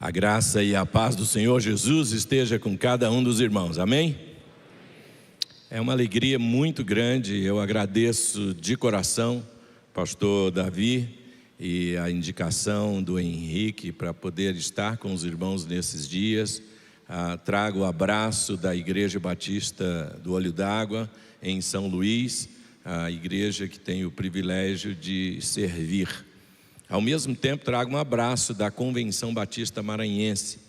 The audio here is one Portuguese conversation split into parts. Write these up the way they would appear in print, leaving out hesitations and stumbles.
A graça e a paz do Senhor Jesus esteja com cada um dos irmãos, amém? É uma alegria muito grande, eu agradeço de coração, pastor Davi, e a indicação do Henrique para poder estar com os irmãos nesses dias. Trago o abraço da Igreja Batista do Olho d'Água, em São Luís, a igreja que tem o privilégio de servir. Ao mesmo tempo, trago um abraço da Convenção Batista Maranhense.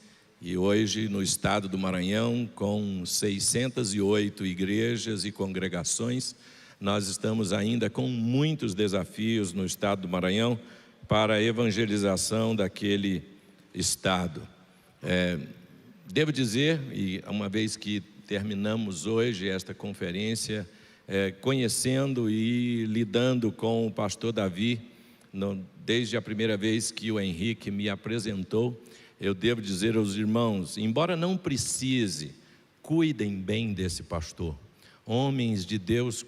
E hoje, no estado do Maranhão, com 608 igrejas e congregações, nós estamos ainda com muitos desafios no estado do Maranhão para a evangelização daquele estado. Devo dizer, e uma vez que terminamos hoje esta conferência, conhecendo e lidando com o pastor Davi, desde a primeira vez que o Henrique me apresentou, eu devo dizer aos irmãos, embora não precise, cuidem bem desse pastor. Homens de Deus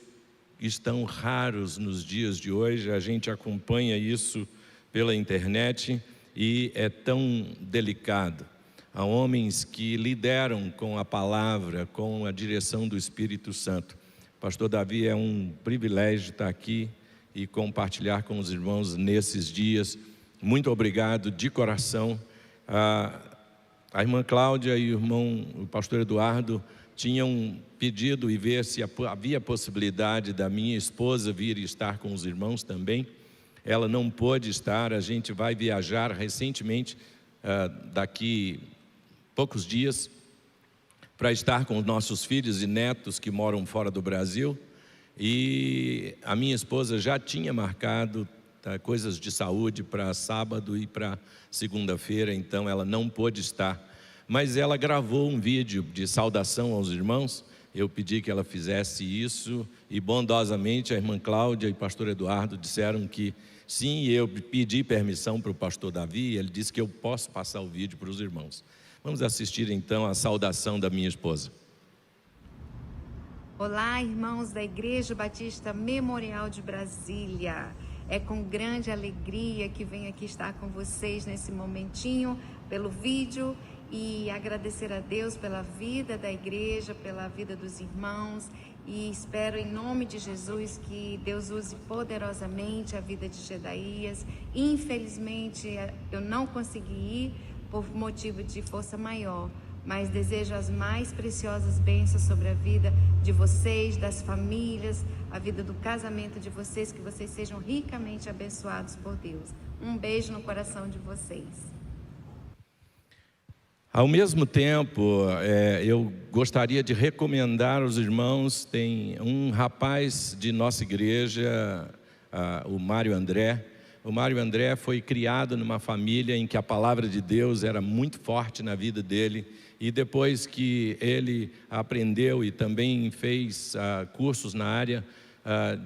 estão raros nos dias de hoje, a gente acompanha isso pela internet e é tão delicado. Há homens que lideram com a palavra, com a direção do Espírito Santo. Pastor Davi, é um privilégio estar aqui e compartilhar com os irmãos nesses dias. Muito obrigado de coração. A irmã Cláudia e o pastor Eduardo tinham pedido e ver se havia possibilidade da minha esposa vir estar com os irmãos também. Ela não pôde estar, a gente vai viajar recentemente, daqui poucos dias, para estar com os nossos filhos e netos que moram fora do Brasil. E a minha esposa já tinha marcado coisas de saúde para sábado e para segunda-feira, então ela não pôde estar. Mas ela gravou um vídeo de saudação aos irmãos, eu pedi que ela fizesse isso e bondosamente a irmã Cláudia e o pastor Eduardo disseram que sim, eu pedi permissão para o pastor Davi e ele disse que eu posso passar o vídeo para os irmãos. Vamos assistir então a saudação da minha esposa. Olá, irmãos da Igreja Batista Memorial de Brasília. É com grande alegria que venho aqui estar com vocês nesse momentinho, pelo vídeo, e agradecer a Deus pela vida da igreja, pela vida dos irmãos, e espero em nome de Jesus que Deus use poderosamente a vida de Gedaías. Infelizmente, eu não consegui ir por motivo de força maior, mas desejo as mais preciosas bênçãos sobre a vida de vocês, das famílias, a vida do casamento de vocês, que vocês sejam ricamente abençoados por Deus. Um beijo no coração de vocês. Ao mesmo tempo, eu gostaria de recomendar aos irmãos, tem um rapaz de nossa igreja, o Mário André. O Mário André foi criado numa família em que a palavra de Deus era muito forte na vida dele. E depois que ele aprendeu e também fez cursos na área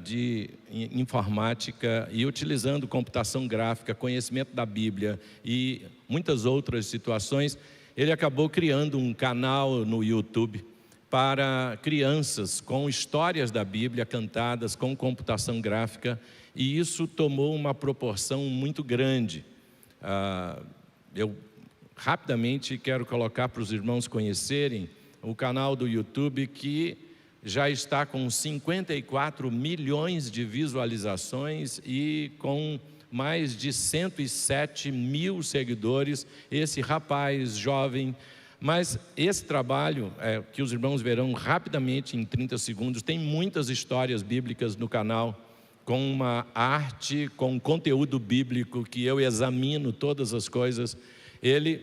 de informática e utilizando computação gráfica, conhecimento da Bíblia e muitas outras situações, ele acabou criando um canal no YouTube para crianças com histórias da Bíblia cantadas com computação gráfica, e isso tomou uma proporção muito grande. Eu rapidamente quero colocar para os irmãos conhecerem o canal do YouTube, que já está com 54 milhões de visualizações e com mais de 107 mil seguidores. Esse rapaz jovem, mas esse trabalho, que os irmãos verão rapidamente em 30 segundos, tem muitas histórias bíblicas no canal, com uma arte, com conteúdo bíblico que eu examino todas as coisas. Ele,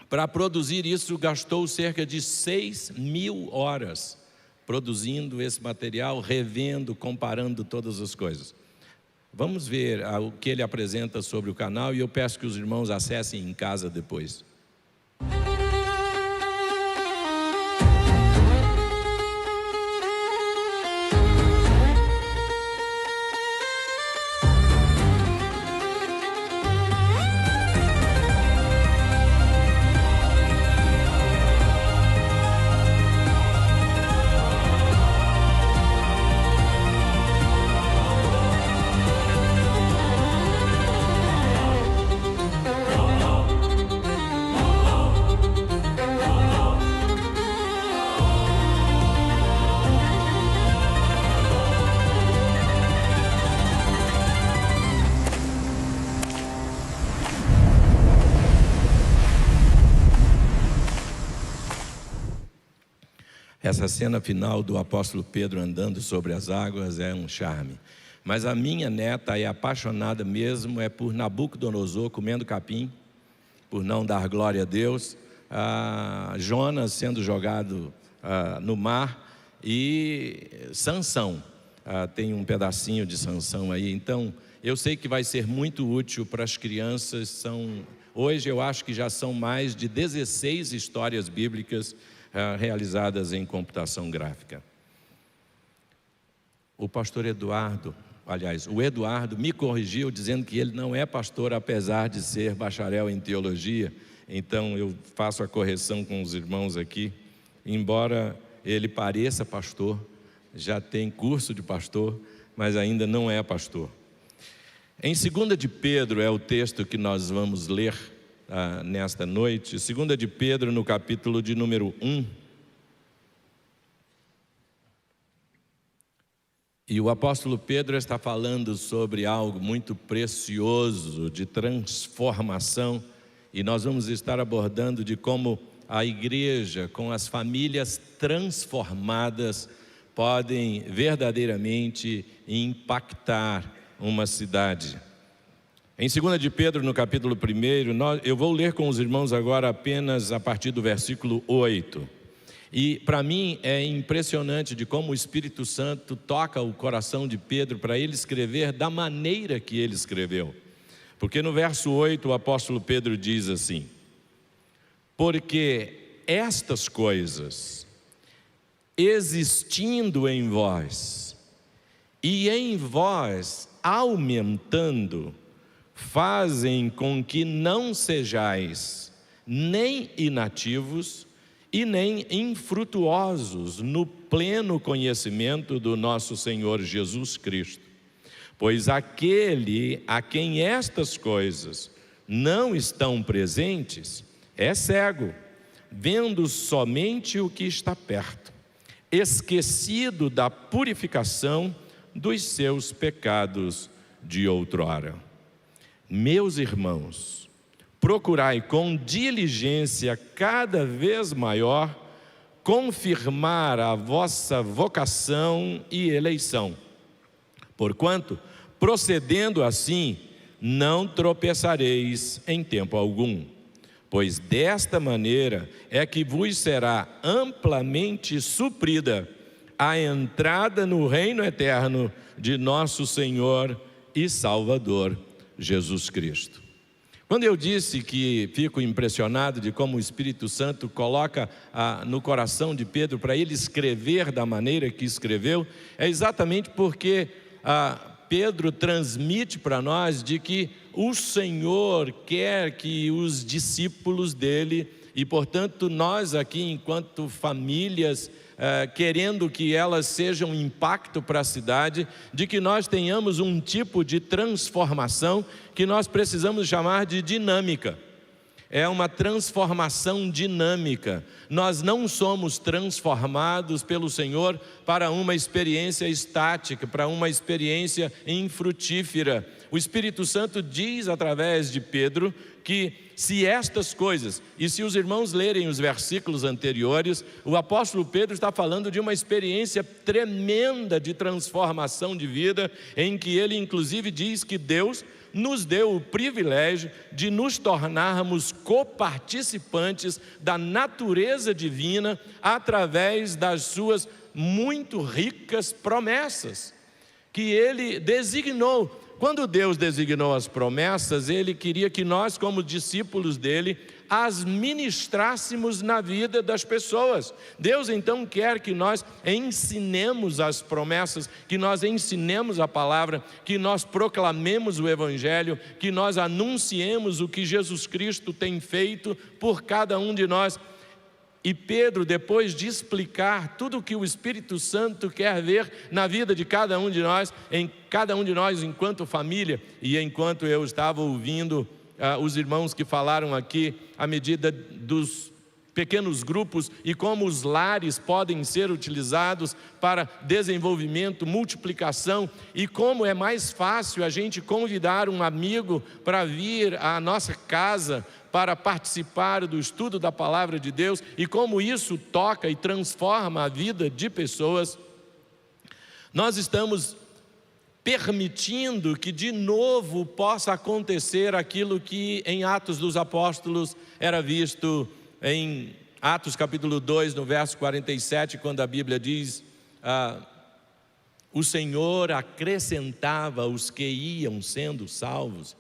para produzir isso, gastou cerca de 6.000 horas produzindo esse material, revendo, comparando todas as coisas. Vamos ver o que ele apresenta sobre o canal e eu peço que os irmãos acessem em casa depois. Essa cena final do apóstolo Pedro andando sobre as águas é um charme. Mas a minha neta é apaixonada mesmo, é por Nabucodonosor comendo capim, por não dar glória a Deus, Jonas sendo jogado no mar e Sansão. Tem um pedacinho de Sansão aí. Então, eu sei que vai ser muito útil para as crianças. Hoje eu acho que já são mais de 16 histórias bíblicas realizadas em computação gráfica. O pastor Eduardo, o Eduardo me corrigiu dizendo que ele não é pastor, apesar de ser bacharel em teologia. Então eu faço a correção com os irmãos aqui. Embora ele pareça pastor, já tem curso de pastor, mas ainda não é pastor. Em 2 de Pedro é o texto que nós vamos ler nesta noite. 2 de Pedro, no capítulo de número 1. E o apóstolo Pedro está falando sobre algo muito precioso de transformação, e nós vamos estar abordando de como a igreja, com as famílias transformadas, podem verdadeiramente impactar uma cidade. Em 2 de Pedro, no capítulo 1, eu vou ler com os irmãos agora apenas a partir do versículo 8. E para mim é impressionante de como o Espírito Santo toca o coração de Pedro para ele escrever da maneira que ele escreveu. Porque no verso 8 o apóstolo Pedro diz assim: porque estas coisas, existindo em vós, e em vós aumentando, fazem com que não sejais nem inativos e nem infrutuosos no pleno conhecimento do nosso Senhor Jesus Cristo. Pois aquele a quem estas coisas não estão presentes é cego, vendo somente o que está perto, esquecido da purificação dos seus pecados de outrora. Meus irmãos, procurai com diligência cada vez maior confirmar a vossa vocação e eleição. Porquanto, procedendo assim, não tropeçareis em tempo algum, pois desta maneira é que vos será amplamente suprida a entrada no reino eterno de nosso Senhor e Salvador Jesus Cristo. Quando eu disse que fico impressionado de como o Espírito Santo coloca no coração de Pedro para ele escrever da maneira que escreveu, é exatamente porque Pedro transmite para nós de que o Senhor quer que os discípulos dele, e portanto nós aqui enquanto famílias, querendo que elas sejam um impacto para a cidade, de que nós tenhamos um tipo de transformação que nós precisamos chamar de dinâmica. É uma transformação dinâmica. Nós não somos transformados pelo Senhor para uma experiência estática, para uma experiência infrutífera. O Espírito Santo diz através de Pedro que se estas coisas, e se os irmãos lerem os versículos anteriores, o apóstolo Pedro está falando de uma experiência tremenda de transformação de vida, em que ele inclusive diz que Deus nos deu o privilégio de nos tornarmos coparticipantes da natureza divina através das suas muito ricas promessas que ele designou. Quando Deus designou as promessas, Ele queria que nós, como discípulos dEle, as ministrássemos na vida das pessoas. Deus então quer que nós ensinemos as promessas, que nós ensinemos a palavra, que nós proclamemos o Evangelho, que nós anunciemos o que Jesus Cristo tem feito por cada um de nós. E Pedro, depois de explicar tudo o que o Espírito Santo quer ver na vida de cada um de nós, em cada um de nós enquanto família, e enquanto eu estava ouvindo os irmãos que falaram aqui, à medida dos pequenos grupos e como os lares podem ser utilizados para desenvolvimento, multiplicação, e como é mais fácil a gente convidar um amigo para vir à nossa casa para participar do estudo da palavra de Deus, e como isso toca e transforma a vida de pessoas. Nós estamos permitindo que de novo possa acontecer aquilo que em Atos dos Apóstolos era visto em Atos capítulo 2, no verso 47, quando a Bíblia diz: o Senhor acrescentava os que iam sendo salvos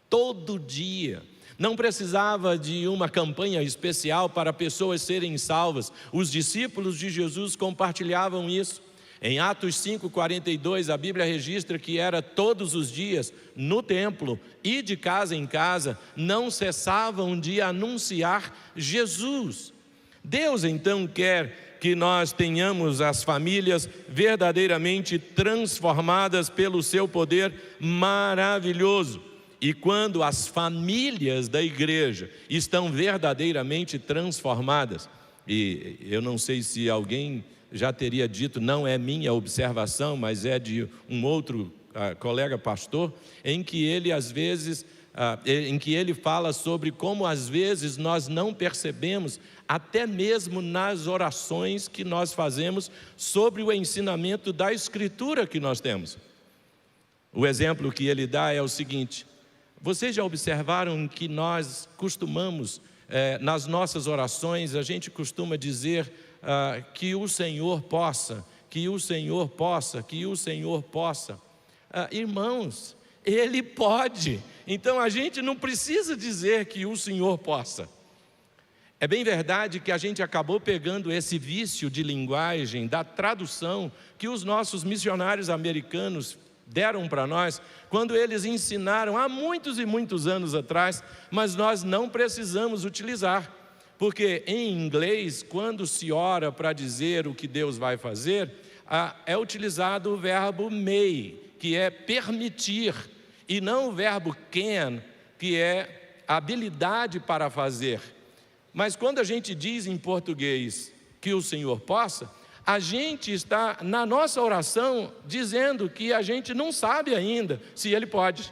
todo dia. Não precisava de uma campanha especial para pessoas serem salvas. Os discípulos de Jesus compartilhavam isso. Em Atos 5:42, a Bíblia registra que era todos os dias no templo e de casa em casa, não cessavam de anunciar Jesus. Deus então quer que nós tenhamos as famílias verdadeiramente transformadas pelo seu poder maravilhoso. E quando as famílias da igreja estão verdadeiramente transformadas, e eu não sei se alguém já teria dito, não é minha observação, mas é de um outro colega pastor, em que ele às vezes, em que ele fala sobre como às vezes nós não percebemos, até mesmo nas orações que nós fazemos, sobre o ensinamento da Escritura que nós temos. O exemplo que ele dá é o seguinte: vocês já observaram que nós costumamos, nas nossas orações, a gente costuma dizer que o Senhor possa, que o Senhor possa, que o Senhor possa. Irmãos, Ele pode. Então a gente não precisa dizer que o Senhor possa. É bem verdade que a gente acabou pegando esse vício de linguagem, da tradução que os nossos missionários americanos deram para nós, quando eles ensinaram há muitos e muitos anos atrás, mas nós não precisamos utilizar. Porque em inglês, quando se ora para dizer o que Deus vai fazer, é utilizado o verbo may, que é permitir, e não o verbo can, que é habilidade para fazer. Mas quando a gente diz em português que o Senhor possa, a gente está na nossa oração dizendo que a gente não sabe ainda se Ele pode.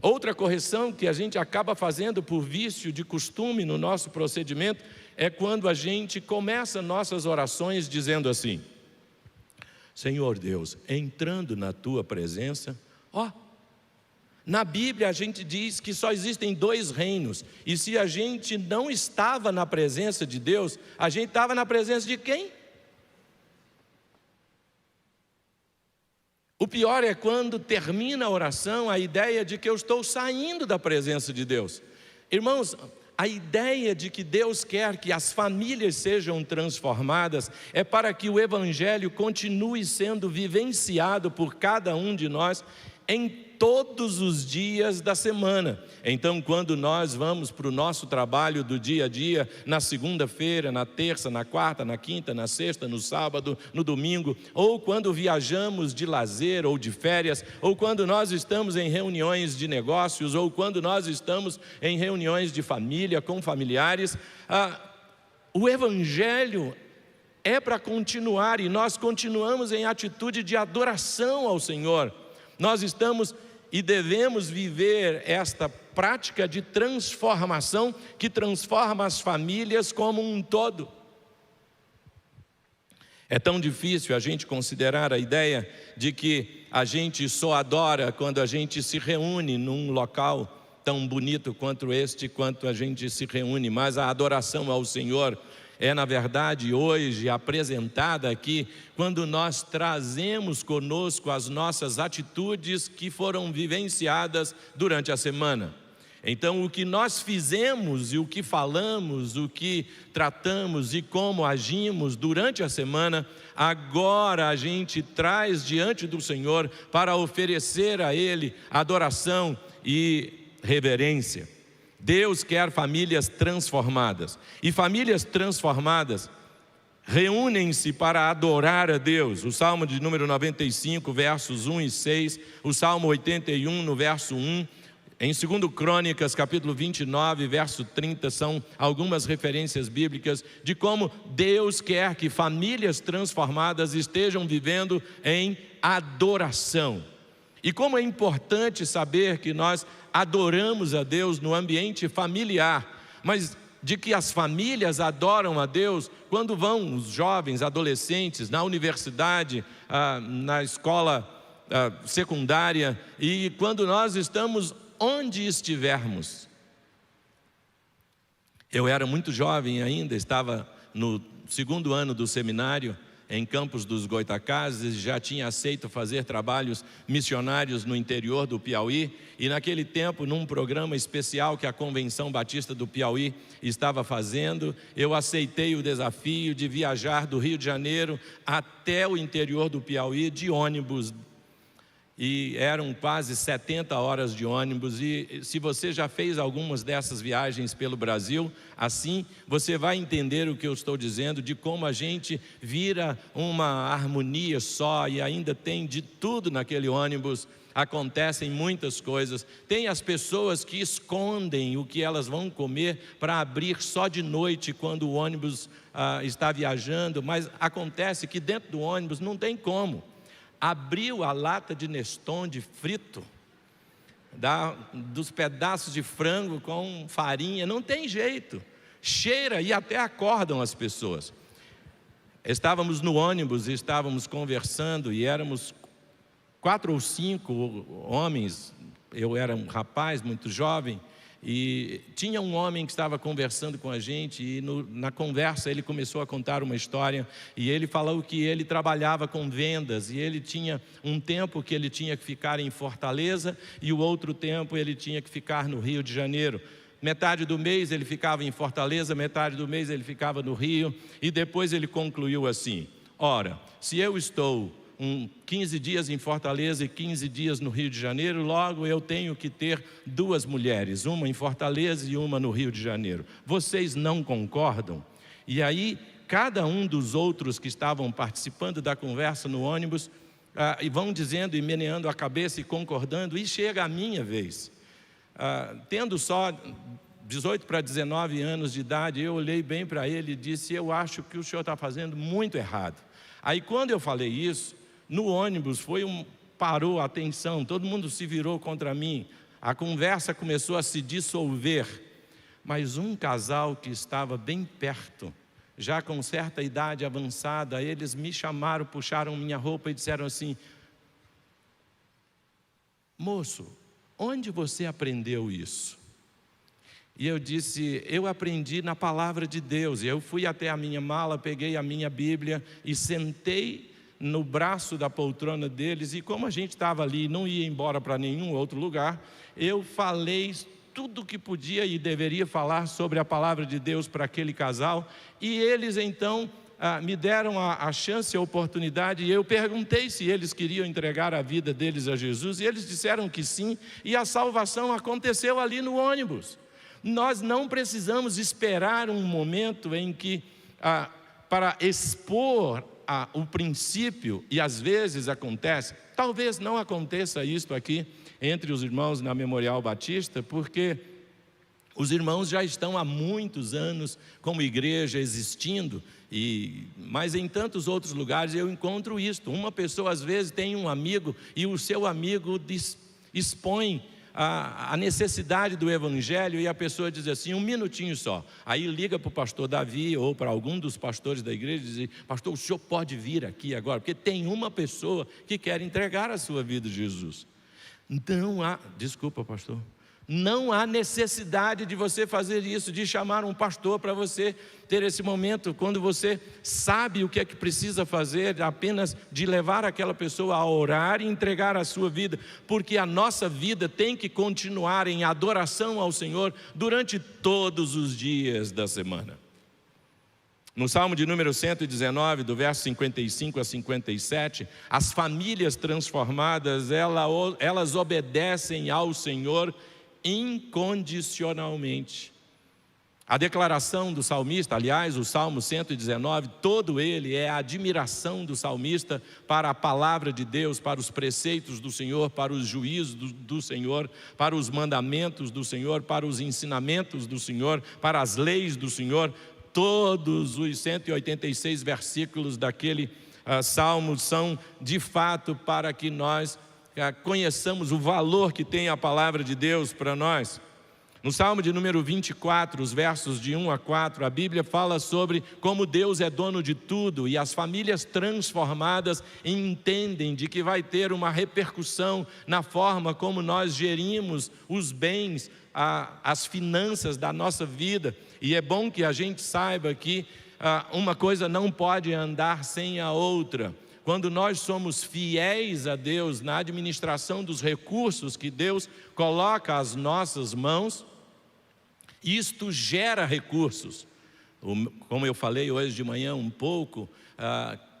Outra correção que a gente acaba fazendo por vício de costume no nosso procedimento é quando a gente começa nossas orações dizendo assim: Senhor Deus, entrando na Tua presença, na Bíblia a gente diz que só existem 2 reinos, e se a gente não estava na presença de Deus, a gente estava na presença de quem? O pior é quando termina a oração a ideia de que eu estou saindo da presença de Deus. Irmãos, a ideia de que Deus quer que as famílias sejam transformadas é para que o Evangelho continue sendo vivenciado por cada um de nós em todos os dias da semana. Então, quando nós vamos para o nosso trabalho do dia a dia, na segunda-feira, na terça, na quarta, na quinta, na sexta, no sábado, no domingo, ou quando viajamos de lazer ou de férias, ou quando nós estamos em reuniões de negócios, ou quando nós estamos em reuniões de família, com familiares, o Evangelho é para continuar, e nós continuamos em atitude de adoração ao Senhor. Nós estamos e devemos viver esta prática de transformação que transforma as famílias como um todo. É tão difícil a gente considerar a ideia de que a gente só adora quando a gente se reúne num local tão bonito quanto este, quanto a gente se reúne, mas a adoração ao Senhor é, na verdade, hoje apresentada aqui, quando nós trazemos conosco as nossas atitudes que foram vivenciadas durante a semana. Então, o que nós fizemos e o que falamos, o que tratamos e como agimos durante a semana, agora a gente traz diante do Senhor para oferecer a Ele adoração e reverência. Deus quer famílias transformadas, e famílias transformadas reúnem-se para adorar a Deus. O Salmo de número 95, versos 1 e 6, o Salmo 81, no verso 1, Em 2 Crônicas, capítulo 29, verso 30, são algumas referências bíblicas de como Deus quer que famílias transformadas estejam vivendo em adoração. E como é importante saber que nós adoramos a Deus no ambiente familiar, mas de que as famílias adoram a Deus quando vão os jovens, adolescentes, na universidade, na escola secundária, e quando nós estamos onde estivermos. Eu era muito jovem ainda, estava no 2º ano do seminário, em Campos dos Goitacazes, já tinha aceito fazer trabalhos missionários no interior do Piauí, e naquele tempo, num programa especial que a Convenção Batista do Piauí estava fazendo, eu aceitei o desafio de viajar do Rio de Janeiro até o interior do Piauí de ônibus. E eram quase 70 horas de ônibus, e se você já fez algumas dessas viagens pelo Brasil, assim, você vai entender o que eu estou dizendo, de como a gente vira uma harmonia só, e ainda tem de tudo naquele ônibus. Acontecem muitas coisas. Tem as pessoas que escondem o que elas vão comer para abrir só de noite quando o ônibus está viajando, mas acontece que dentro do ônibus não tem como. Abriu a lata de Neston de frito, dos pedaços de frango com farinha, não tem jeito, cheira e até acordam as pessoas. Estávamos no ônibus e estávamos conversando, e éramos 4 ou 5 homens, eu era um rapaz muito jovem, e tinha um homem que estava conversando com a gente, e na conversa ele começou a contar uma história, e ele falou que ele trabalhava com vendas, e ele tinha um tempo que ele tinha que ficar em Fortaleza, e o outro tempo ele tinha que ficar no Rio de Janeiro. Metade do mês ele ficava em Fortaleza, metade do mês ele ficava no Rio, e depois ele concluiu assim: ora, se eu estou 15 dias em Fortaleza e 15 dias no Rio de Janeiro, logo eu tenho que ter 2 mulheres, uma em Fortaleza e uma no Rio de Janeiro. Vocês não concordam? E aí, cada um dos outros que estavam participando da conversa no ônibus, e vão dizendo e meneando a cabeça e concordando, e chega a minha vez. Tendo só 18 para 19 anos de idade, eu olhei bem para ele e disse: eu acho que o senhor está fazendo muito errado. Aí quando eu falei isso, no ônibus parou a atenção, todo mundo se virou contra mim, a conversa começou a se dissolver, mas um casal que estava bem perto, já com certa idade avançada, eles me chamaram, puxaram minha roupa e disseram assim: moço, onde você aprendeu isso? E eu disse: eu aprendi na palavra de Deus. E eu fui até a minha mala, peguei a minha Bíblia e sentei no braço da poltrona deles, e como a gente estava ali e não ia embora para nenhum outro lugar, eu falei tudo o que podia e deveria falar sobre a palavra de Deus para aquele casal, e eles então me deram a chance, a oportunidade, e eu perguntei se eles queriam entregar a vida deles a Jesus, e eles disseram que sim, e a salvação aconteceu ali no ônibus. Nós não precisamos esperar um momento em que, para expor o princípio, e às vezes acontece, talvez não aconteça isto aqui entre os irmãos na Memorial Batista, porque os irmãos já estão há muitos anos como igreja existindo, mas em tantos outros lugares eu encontro isto. Uma pessoa às vezes tem um amigo, e o seu amigo expõe a necessidade do evangelho, e a pessoa diz assim: um minutinho só. Aí liga para o pastor Davi ou para algum dos pastores da igreja e diz: pastor, o senhor pode vir aqui agora, porque tem uma pessoa que quer entregar a sua vida a Jesus. Não há, desculpa pastor, não há necessidade de você fazer isso, de chamar um pastor para você ter esse momento, quando você sabe o que é que precisa fazer, apenas de levar aquela pessoa a orar e entregar a sua vida, porque a nossa vida tem que continuar em adoração ao Senhor durante todos os dias da semana. No Salmo de número 119, do verso 55 a 57, as famílias transformadas, elas obedecem ao Senhor incondicionalmente. A declaração do salmista, aliás, o Salmo 119, todo ele é a admiração do salmista para a palavra de Deus, para os preceitos do Senhor, para os juízos do Senhor, para os mandamentos do Senhor, para os ensinamentos do Senhor, para as leis do Senhor. Todos os 186 versículos daquele salmo são de fato para que nós conheçamos o valor que tem a palavra de Deus para nós. No Salmo de número 24, os versos de 1 a 4, a Bíblia fala sobre como Deus é dono de tudo, e as famílias transformadas entendem de que vai ter uma repercussão na forma como nós gerimos os bens, as finanças da nossa vida. E é bom que a gente saiba que uma coisa não pode andar sem a outra. Quando nós somos fiéis a Deus na administração dos recursos que Deus coloca às nossas mãos, isto gera recursos. Como eu falei hoje de manhã um pouco,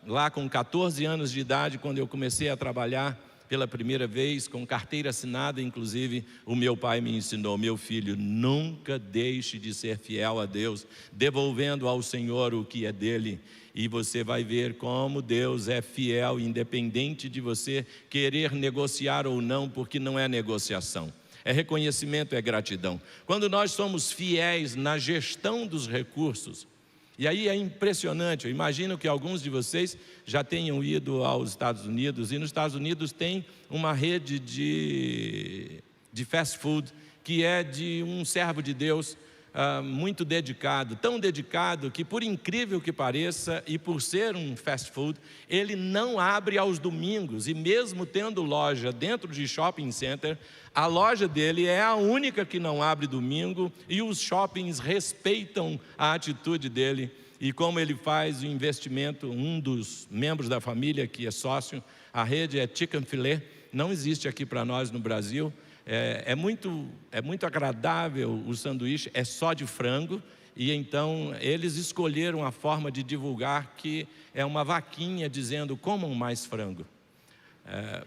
lá com 14 anos de idade, quando eu comecei a trabalhar pela primeira vez, com carteira assinada, inclusive, o meu pai me ensinou: meu filho, nunca deixe de ser fiel a Deus, devolvendo ao Senhor o que é dele. E você vai ver como Deus é fiel, independente de você querer negociar ou não, porque não é negociação. É reconhecimento, é gratidão. Quando nós somos fiéis na gestão dos recursos, e aí é impressionante, eu imagino que alguns de vocês já tenham ido aos Estados Unidos, e nos Estados Unidos tem uma rede de fast food, que é de um servo de Deus muito dedicado, tão dedicado que, por incrível que pareça, e por ser um fast food, ele não abre aos domingos, e mesmo tendo loja dentro de shopping center, a loja dele é a única que não abre domingo, e os shoppings respeitam a atitude dele. E como ele faz o investimento, um dos membros da família que é sócio, a rede é Chicken Filet, não existe aqui para nós no Brasil. É muito agradável o sanduíche, é só de frango, e então eles escolheram a forma de divulgar, que é uma vaquinha dizendo: comam mais frango,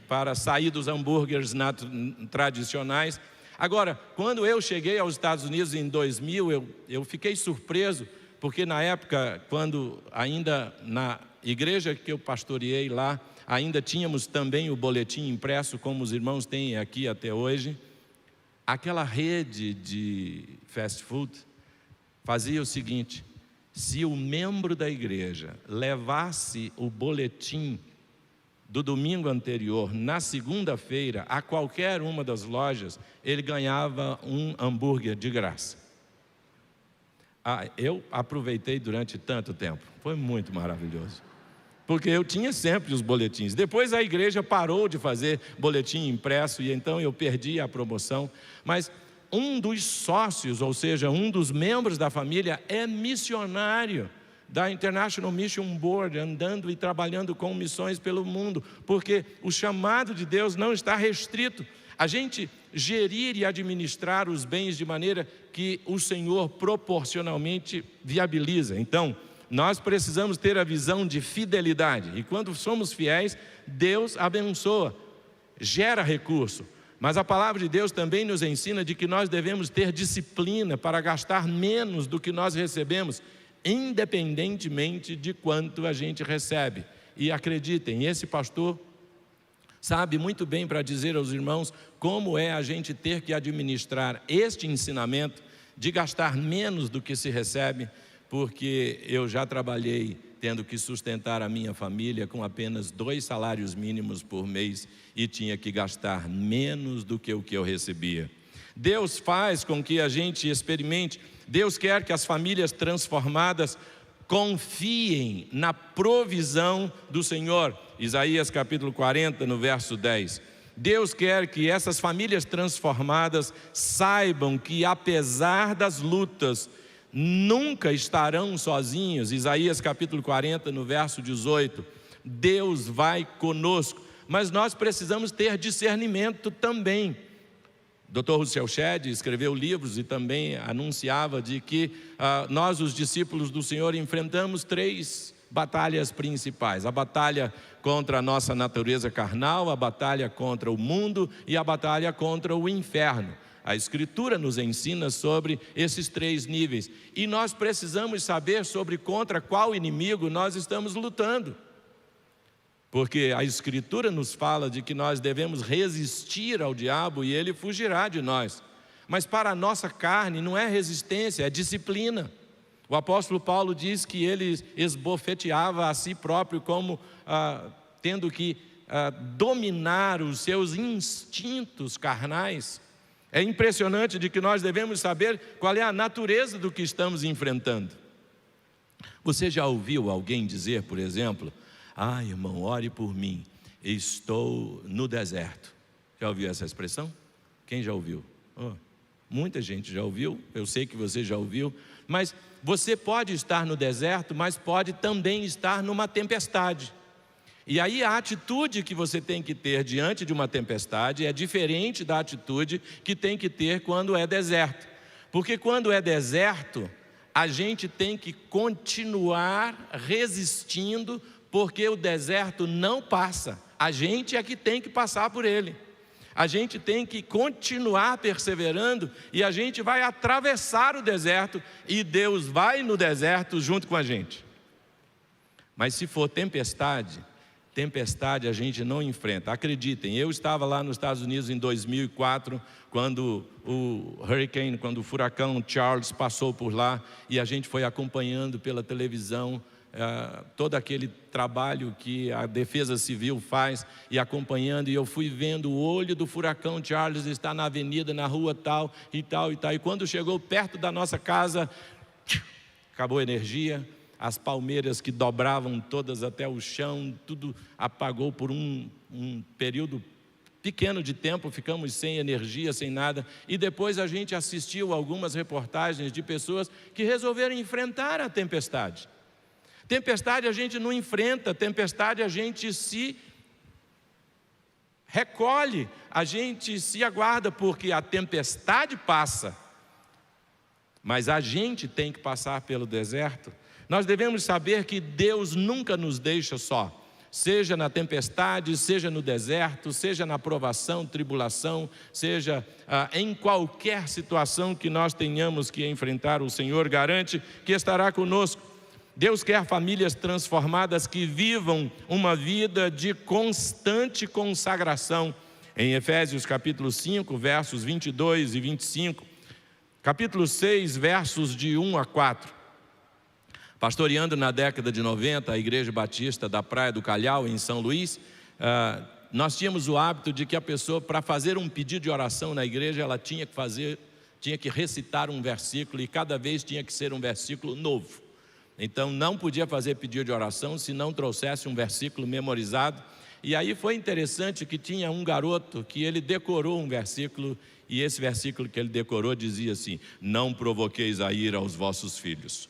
para sair dos hambúrgueres tradicionais. Agora, quando eu cheguei aos Estados Unidos em 2000, eu fiquei surpreso, porque na época, quando ainda na igreja que eu pastoreei lá, ainda tínhamos também o boletim impresso, como os irmãos têm aqui até hoje. Aquela rede de fast food fazia o seguinte: se o membro da igreja levasse o boletim do domingo anterior, na segunda-feira, a qualquer uma das lojas, ele ganhava um hambúrguer de graça. Eu aproveitei durante tanto tempo, foi muito maravilhoso, porque eu tinha sempre os boletins. Depois a igreja parou de fazer boletim impresso, e então eu perdi a promoção. Mas um dos sócios, ou seja, um dos membros da família, é missionário da International Mission Board, andando e trabalhando com missões pelo mundo, porque o chamado de Deus não está restrito a gente gerir e administrar os bens de maneira que o Senhor proporcionalmente viabiliza. Então, nós precisamos ter a visão de fidelidade, e quando somos fiéis, Deus abençoa, gera recurso. Mas a palavra de Deus também nos ensina de que nós devemos ter disciplina para gastar menos do que nós recebemos, independentemente de quanto a gente recebe. E acreditem, esse pastor sabe muito bem para dizer aos irmãos como é a gente ter que administrar este ensinamento de gastar menos do que se recebe, porque eu já trabalhei tendo que sustentar a minha família com apenas 2 salários mínimos por mês e tinha que gastar menos do que o que eu recebia. Deus faz com que a gente experimente, Deus quer que as famílias transformadas confiem na provisão do Senhor. Isaías capítulo 40, no verso 10. Deus quer que essas famílias transformadas saibam que, apesar das lutas, nunca estarão sozinhos. Isaías capítulo 40, no verso 18. Deus vai conosco, mas nós precisamos ter discernimento também. Dr. Russell Shedd escreveu livros e também anunciava de que nós, os discípulos do Senhor, enfrentamos 3 batalhas principais: a batalha contra a nossa natureza carnal, a batalha contra o mundo e a batalha contra o inferno. A Escritura nos ensina sobre esses 3 níveis. E nós precisamos saber sobre contra qual inimigo nós estamos lutando. Porque a Escritura nos fala de que nós devemos resistir ao diabo e ele fugirá de nós. Mas para a nossa carne não é resistência, é disciplina. O apóstolo Paulo diz que ele esbofeteava a si próprio como tendo que dominar os seus instintos carnais. É impressionante de que nós devemos saber qual é a natureza do que estamos enfrentando. Você já ouviu alguém dizer, por exemplo, irmão, ore por mim, estou no deserto. Já ouviu essa expressão? Quem já ouviu? Muita gente já ouviu, eu sei que você já ouviu, mas você pode estar no deserto, mas pode também estar numa tempestade. E aí a atitude que você tem que ter diante de uma tempestade é diferente da atitude que tem que ter quando é deserto. Porque quando é deserto, a gente tem que continuar resistindo, porque o deserto não passa. A gente é que tem que passar por ele. A gente tem que continuar perseverando e a gente vai atravessar o deserto e Deus vai no deserto junto com a gente. Mas se for tempestade a gente não enfrenta. Acreditem, eu estava lá nos Estados Unidos em 2004, quando o furacão Charles passou por lá, e a gente foi acompanhando pela televisão todo aquele trabalho que a Defesa Civil faz, e acompanhando, e eu fui vendo o olho do furacão Charles está na avenida, na rua tal, e quando chegou perto da nossa casa, acabou a energia, as palmeiras que dobravam todas até o chão, tudo apagou por um período pequeno de tempo, ficamos sem energia, sem nada, e depois a gente assistiu algumas reportagens de pessoas que resolveram enfrentar a tempestade. Tempestade a gente não enfrenta, tempestade a gente se recolhe, a gente se aguarda, porque a tempestade passa, mas a gente tem que passar pelo deserto. Nós devemos saber que Deus nunca nos deixa só, seja na tempestade, seja no deserto, seja na provação, tribulação, seja em qualquer situação que nós tenhamos que enfrentar, o Senhor garante que estará conosco. Deus quer famílias transformadas que vivam uma vida de constante consagração. Em Efésios capítulo 5, versos 22 e 25, capítulo 6, versos de 1 a 4. Pastoreando na década de 90 a Igreja Batista da Praia do Calhau, em São Luís, nós tínhamos o hábito de que a pessoa, para fazer um pedido de oração na igreja, ela tinha que recitar um versículo, e cada vez tinha que ser um versículo novo. Então não podia fazer pedido de oração se não trouxesse um versículo memorizado. E aí foi interessante que tinha um garoto que ele decorou um versículo, e esse versículo que ele decorou dizia assim: não provoqueis a ira aos vossos filhos.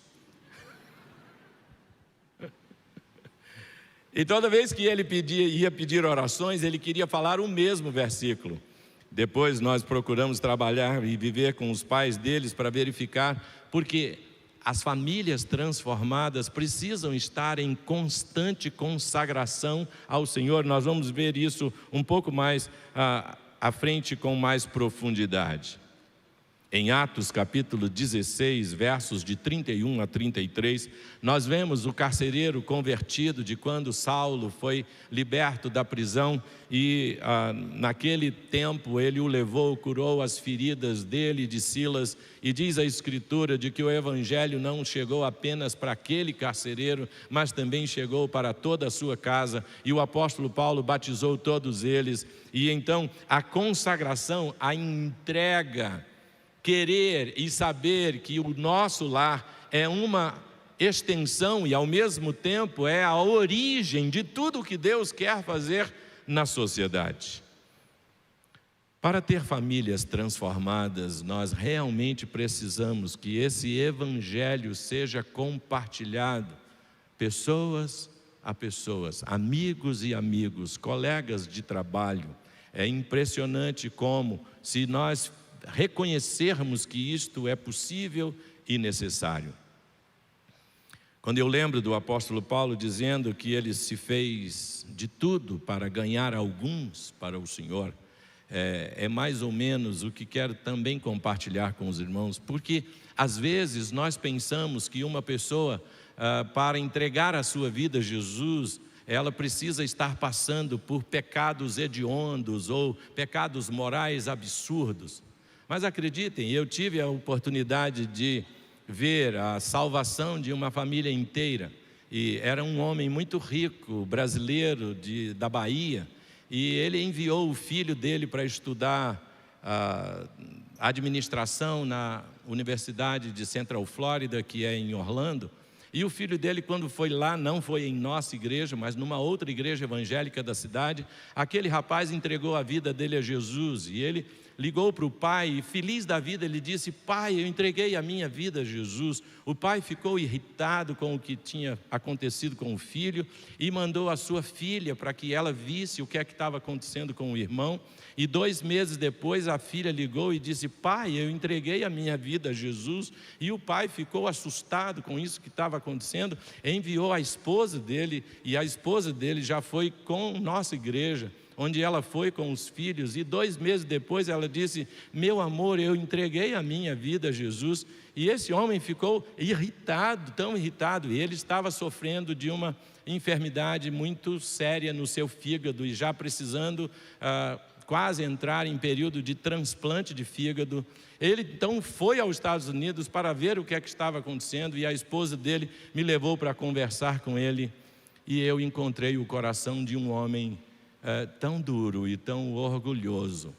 E toda vez que ele ia pedir orações, ele queria falar o mesmo versículo. Depois nós procuramos trabalhar e viver com os pais deles para verificar, porque as famílias transformadas precisam estar em constante consagração ao Senhor. Nós vamos ver isso um pouco mais à frente, com mais profundidade. Em Atos capítulo 16, versos de 31 a 33, nós vemos o carcereiro convertido de quando Saulo foi liberto da prisão, e naquele tempo ele o levou, curou as feridas dele e de Silas, e diz a Escritura de que o Evangelho não chegou apenas para aquele carcereiro, mas também chegou para toda a sua casa, e o apóstolo Paulo batizou todos eles. E então a consagração, a entrega, querer e saber que o nosso lar é uma extensão e ao mesmo tempo é a origem de tudo o que Deus quer fazer na sociedade. Para ter famílias transformadas, nós realmente precisamos que esse evangelho seja compartilhado, pessoas a pessoas, amigos e amigos, colegas de trabalho. É impressionante como, se nós reconhecermos que isto é possível e necessário. Quando eu lembro do apóstolo Paulo dizendo que ele se fez de tudo para ganhar alguns para o Senhor, é mais ou menos o que quero também compartilhar com os irmãos, porque às vezes nós pensamos que uma pessoa, para entregar a sua vida a Jesus, ela precisa estar passando por pecados hediondos ou pecados morais absurdos. Mas acreditem, eu tive a oportunidade de ver a salvação de uma família inteira. E era um homem muito rico, brasileiro da Bahia, e ele enviou o filho dele para estudar administração na Universidade de Central Florida, que é em Orlando. E o filho dele, quando foi lá, não foi em nossa igreja, mas numa outra igreja evangélica da cidade, aquele rapaz entregou a vida dele a Jesus, e ele ligou para o pai e, feliz da vida, ele disse: pai, eu entreguei a minha vida a Jesus. O pai ficou irritado com o que tinha acontecido com o filho e mandou a sua filha para que ela visse o que é que estava acontecendo com o irmão. E 2 meses depois a filha ligou e disse: pai, eu entreguei a minha vida a Jesus. E o pai ficou assustado com isso que estava acontecendo, enviou a esposa dele, e a esposa dele já foi com nossa igreja, onde ela foi com os filhos, e 2 meses depois ela disse: meu amor, eu entreguei a minha vida a Jesus. E esse homem ficou irritado, tão irritado, e ele estava sofrendo de uma enfermidade muito séria no seu fígado, e já precisando quase entrar em período de transplante de fígado. Ele então foi aos Estados Unidos para ver o que é que estava acontecendo, e a esposa dele me levou para conversar com ele, e eu encontrei o coração de um homem tão duro e tão orgulhoso.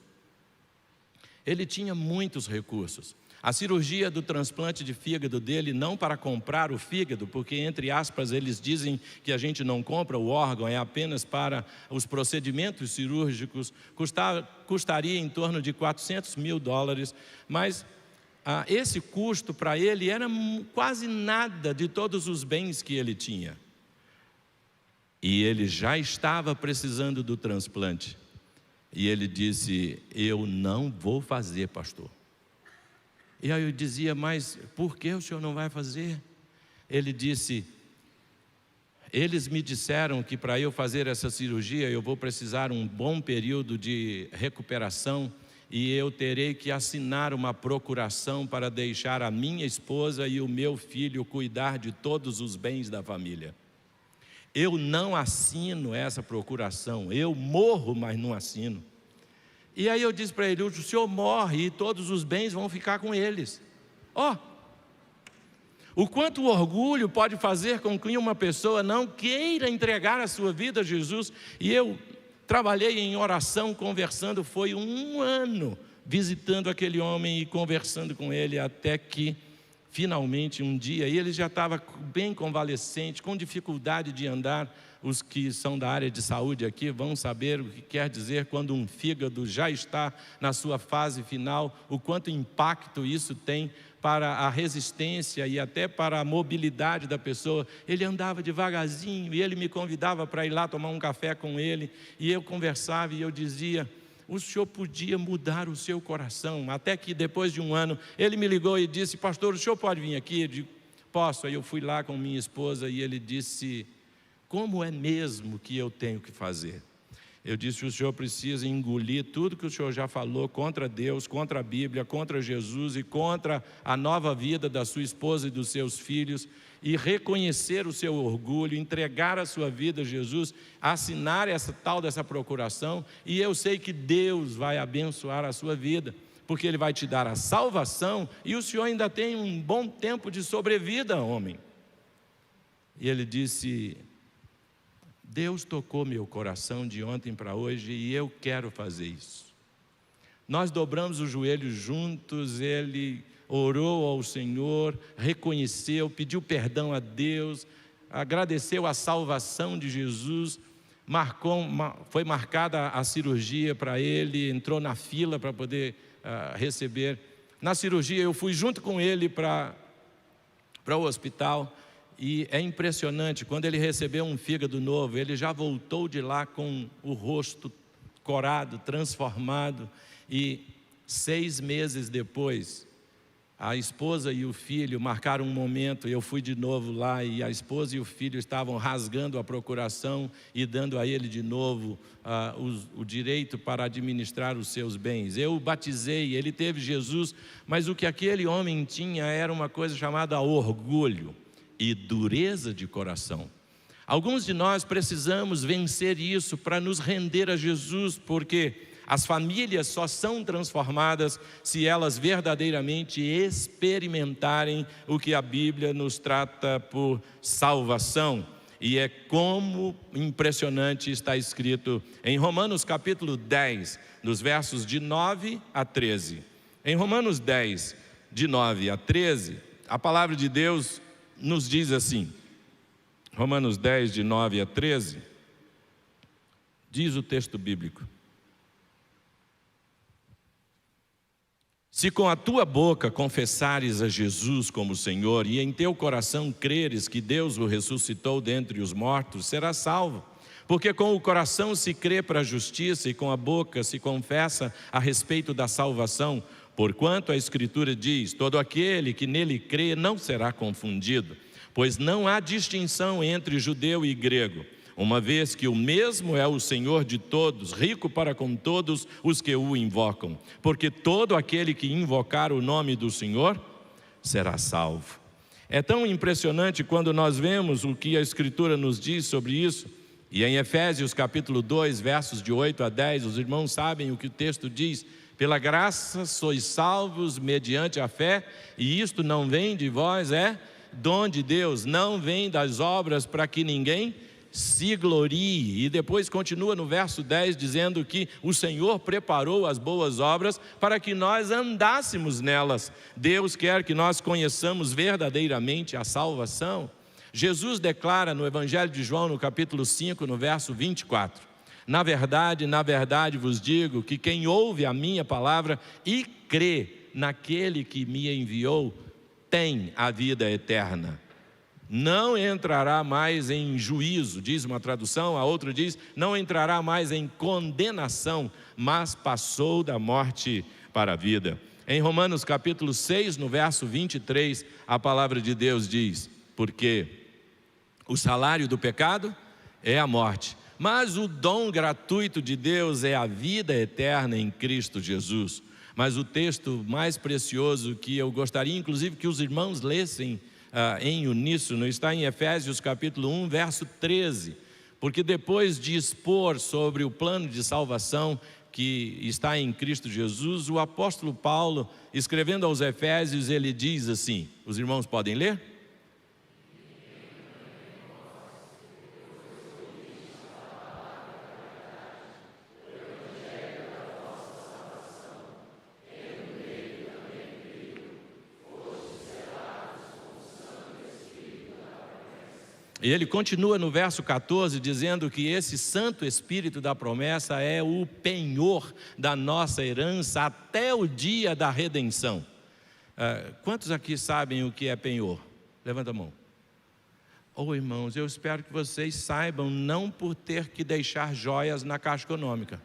Ele tinha muitos recursos. A cirurgia do transplante de fígado dele, não para comprar o fígado, porque entre aspas eles dizem que a gente não compra o órgão, é apenas para os procedimentos cirúrgicos, custaria em torno de $400 mil, mas esse custo para ele era quase nada de todos os bens que ele tinha. E ele já estava precisando do transplante. E ele disse: eu não vou fazer, pastor. E aí eu dizia: mas por que o senhor não vai fazer? Ele disse: eles me disseram que para eu fazer essa cirurgia eu vou precisar um bom período de recuperação, e eu terei que assinar uma procuração para deixar a minha esposa e o meu filho cuidar de todos os bens da família. Eu não assino essa procuração, eu morro, mas não assino. E aí eu disse para ele: o senhor morre e todos os bens vão ficar com eles. O quanto o orgulho pode fazer com que uma pessoa não queira entregar a sua vida a Jesus. E eu trabalhei em oração, conversando, foi 1 ano visitando aquele homem e conversando com ele, até que finalmente um dia, e ele já estava bem convalescente, com dificuldade de andar. Os que são da área de saúde aqui vão saber o que quer dizer quando um fígado já está na sua fase final, o quanto impacto isso tem para a resistência e até para a mobilidade da pessoa. Ele andava devagarzinho e ele me convidava para ir lá tomar um café com ele, e eu conversava e eu dizia: o senhor podia mudar o seu coração. Até que depois de 1 ano, ele me ligou e disse: pastor, o senhor pode vir aqui? Eu digo: posso. Aí eu fui lá com minha esposa e ele disse: como é mesmo que eu tenho que fazer? Eu disse: o senhor precisa engolir tudo que o senhor já falou contra Deus, contra a Bíblia, contra Jesus e contra a nova vida da sua esposa e dos seus filhos, e reconhecer o seu orgulho, entregar a sua vida a Jesus, assinar dessa procuração, e eu sei que Deus vai abençoar a sua vida, porque Ele vai te dar a salvação, e o senhor ainda tem um bom tempo de sobrevida, homem. E ele disse: Deus tocou meu coração de ontem para hoje e eu quero fazer isso. Nós dobramos os joelhos juntos, ele orou ao Senhor, reconheceu, pediu perdão a Deus, agradeceu a salvação de Jesus, foi marcada a cirurgia para ele, entrou na fila para poder receber. Na cirurgia eu fui junto com ele para o hospital. E é impressionante, quando ele recebeu um fígado novo, ele já voltou de lá com o rosto corado, transformado. E 6 meses depois, a esposa e o filho marcaram um momento, eu fui de novo lá e a esposa e o filho estavam rasgando a procuração e dando a ele de novo o direito para administrar os seus bens. Eu o batizei, ele teve Jesus, mas o que aquele homem tinha era uma coisa chamada orgulho e dureza de coração. Alguns de nós precisamos vencer isso para nos render a Jesus, porque as famílias só são transformadas se elas verdadeiramente experimentarem o que a Bíblia nos trata por salvação. E é como impressionante está escrito em Romanos capítulo 10, nos versos de 9 a 13. Em Romanos 10, de 9 a 13, a palavra de Deus nos diz assim, Romanos 10, de 9 a 13, diz o texto bíblico: se com a tua boca confessares a Jesus como Senhor e em teu coração creres que Deus o ressuscitou dentre os mortos, serás salvo. Porque com o coração se crê para a justiça e com a boca se confessa a respeito da salvação. Porquanto a Escritura diz, todo aquele que nele crê não será confundido, pois não há distinção entre judeu e grego, uma vez que o mesmo é o Senhor de todos, rico para com todos os que o invocam. Porque todo aquele que invocar o nome do Senhor será salvo. É tão impressionante quando nós vemos o que a Escritura nos diz sobre isso. E em Efésios capítulo 2, versos de 8 a 10, os irmãos sabem o que o texto diz. Pela graça sois salvos mediante a fé, e isto não vem de vós, é dom de Deus, não vem das obras para que ninguém se glorie. E depois continua no verso 10 dizendo que o Senhor preparou as boas obras para que nós andássemos nelas. Deus quer que nós conheçamos verdadeiramente a salvação. Jesus declara no Evangelho de João, no capítulo 5, no verso 24: na verdade vos digo que quem ouve a minha palavra e crê naquele que me enviou tem a vida eterna. Não entrará mais em juízo, diz uma tradução, a outra diz, não entrará mais em condenação, mas passou da morte para a vida. Em Romanos capítulo 6, no verso 23, a palavra de Deus diz, porque o salário do pecado é a morte, mas o dom gratuito de Deus é a vida eterna em Cristo Jesus. Mas o texto mais precioso que eu gostaria, inclusive, que os irmãos lessem em uníssono, está em Efésios capítulo 1, verso 13, porque depois de expor sobre o plano de salvação que está em Cristo Jesus, o apóstolo Paulo, escrevendo aos Efésios, ele diz assim, os irmãos podem ler? E ele continua no verso 14 dizendo que esse Santo Espírito da promessa é o penhor da nossa herança até o dia da redenção. Quantos aqui sabem o que é penhor? Levanta a mão. Irmãos, eu espero que vocês saibam, não por ter que deixar joias na Caixa Econômica.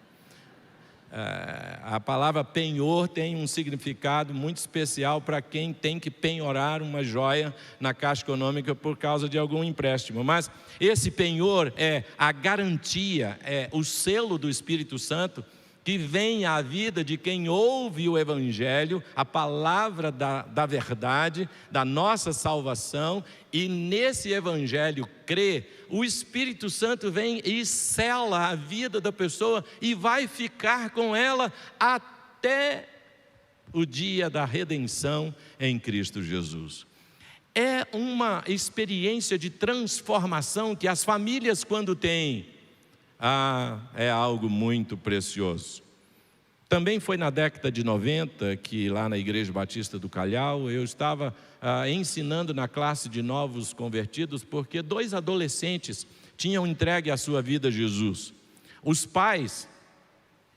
A palavra penhor tem um significado muito especial para quem tem que penhorar uma joia na Caixa Econômica por causa de algum empréstimo. Mas esse penhor é a garantia, é o selo do Espírito Santo que vem à vida de quem ouve o Evangelho, a palavra da verdade, da nossa salvação, e nesse Evangelho crê, o Espírito Santo vem e sela a vida da pessoa e vai ficar com ela até o dia da redenção em Cristo Jesus. É uma experiência de transformação que as famílias, quando têm, é algo muito precioso. Também foi na década de 90 que lá na Igreja Batista do Calhau eu estava ensinando na classe de novos convertidos, porque 2 adolescentes tinham entregue a sua vida a Jesus. Os pais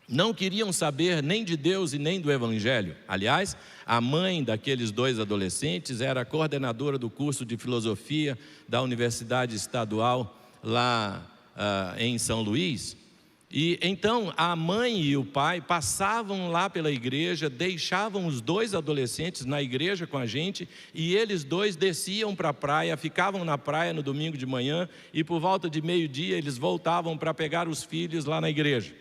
não queriam saber nem de Deus e nem do Evangelho. Aliás, a mãe daqueles 2 adolescentes era coordenadora do curso de filosofia da Universidade Estadual lá em São Luís. E então a mãe e o pai passavam lá pela igreja, deixavam os dois adolescentes na igreja com a gente, e eles dois desciam para a praia, ficavam na praia no domingo de manhã, e por volta de meio-dia eles voltavam para pegar os filhos lá na igreja.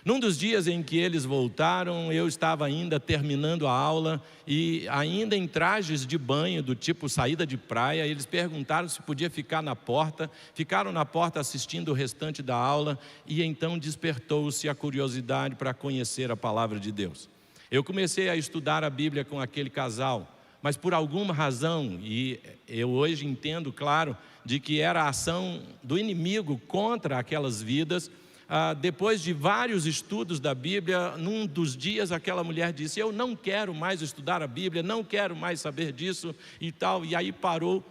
Num dos dias em que eles voltaram, eu estava ainda terminando a aula e ainda em trajes de banho, do tipo saída de praia. Eles perguntaram se podia ficar na porta, ficaram na porta assistindo o restante da aula e então despertou-se a curiosidade para conhecer a palavra de Deus. Eu comecei a estudar a Bíblia com aquele casal, mas por alguma razão, e eu hoje entendo, claro, de que era a ação do inimigo contra aquelas vidas. Depois de vários estudos da Bíblia, num dos dias aquela mulher disse: eu não quero mais estudar a Bíblia, não quero mais saber disso e tal, e aí parou.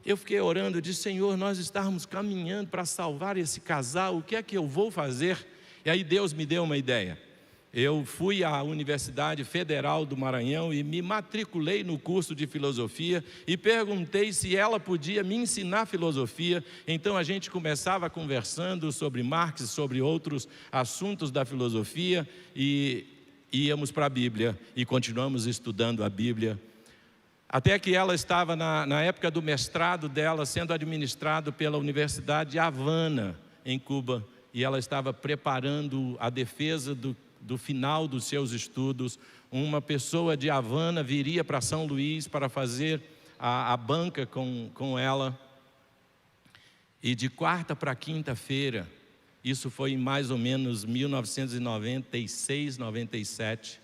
Eu fiquei orando, eu disse: Senhor, nós estamos caminhando para salvar esse casal, o que é que eu vou fazer? E aí Deus me deu uma ideia. Eu fui à Universidade Federal do Maranhão e me matriculei no curso de filosofia e perguntei se ela podia me ensinar filosofia. Então a gente começava conversando sobre Marx, sobre outros assuntos da filosofia e íamos para a Bíblia e continuamos estudando a Bíblia. Até que ela estava na época do mestrado dela sendo administrado pela Universidade de Havana, em Cuba, e ela estava preparando a defesa do final dos seus estudos. Uma pessoa de Havana viria para São Luís para fazer a banca com ela. E de quarta para quinta-feira, isso foi em mais ou menos 1996, 97,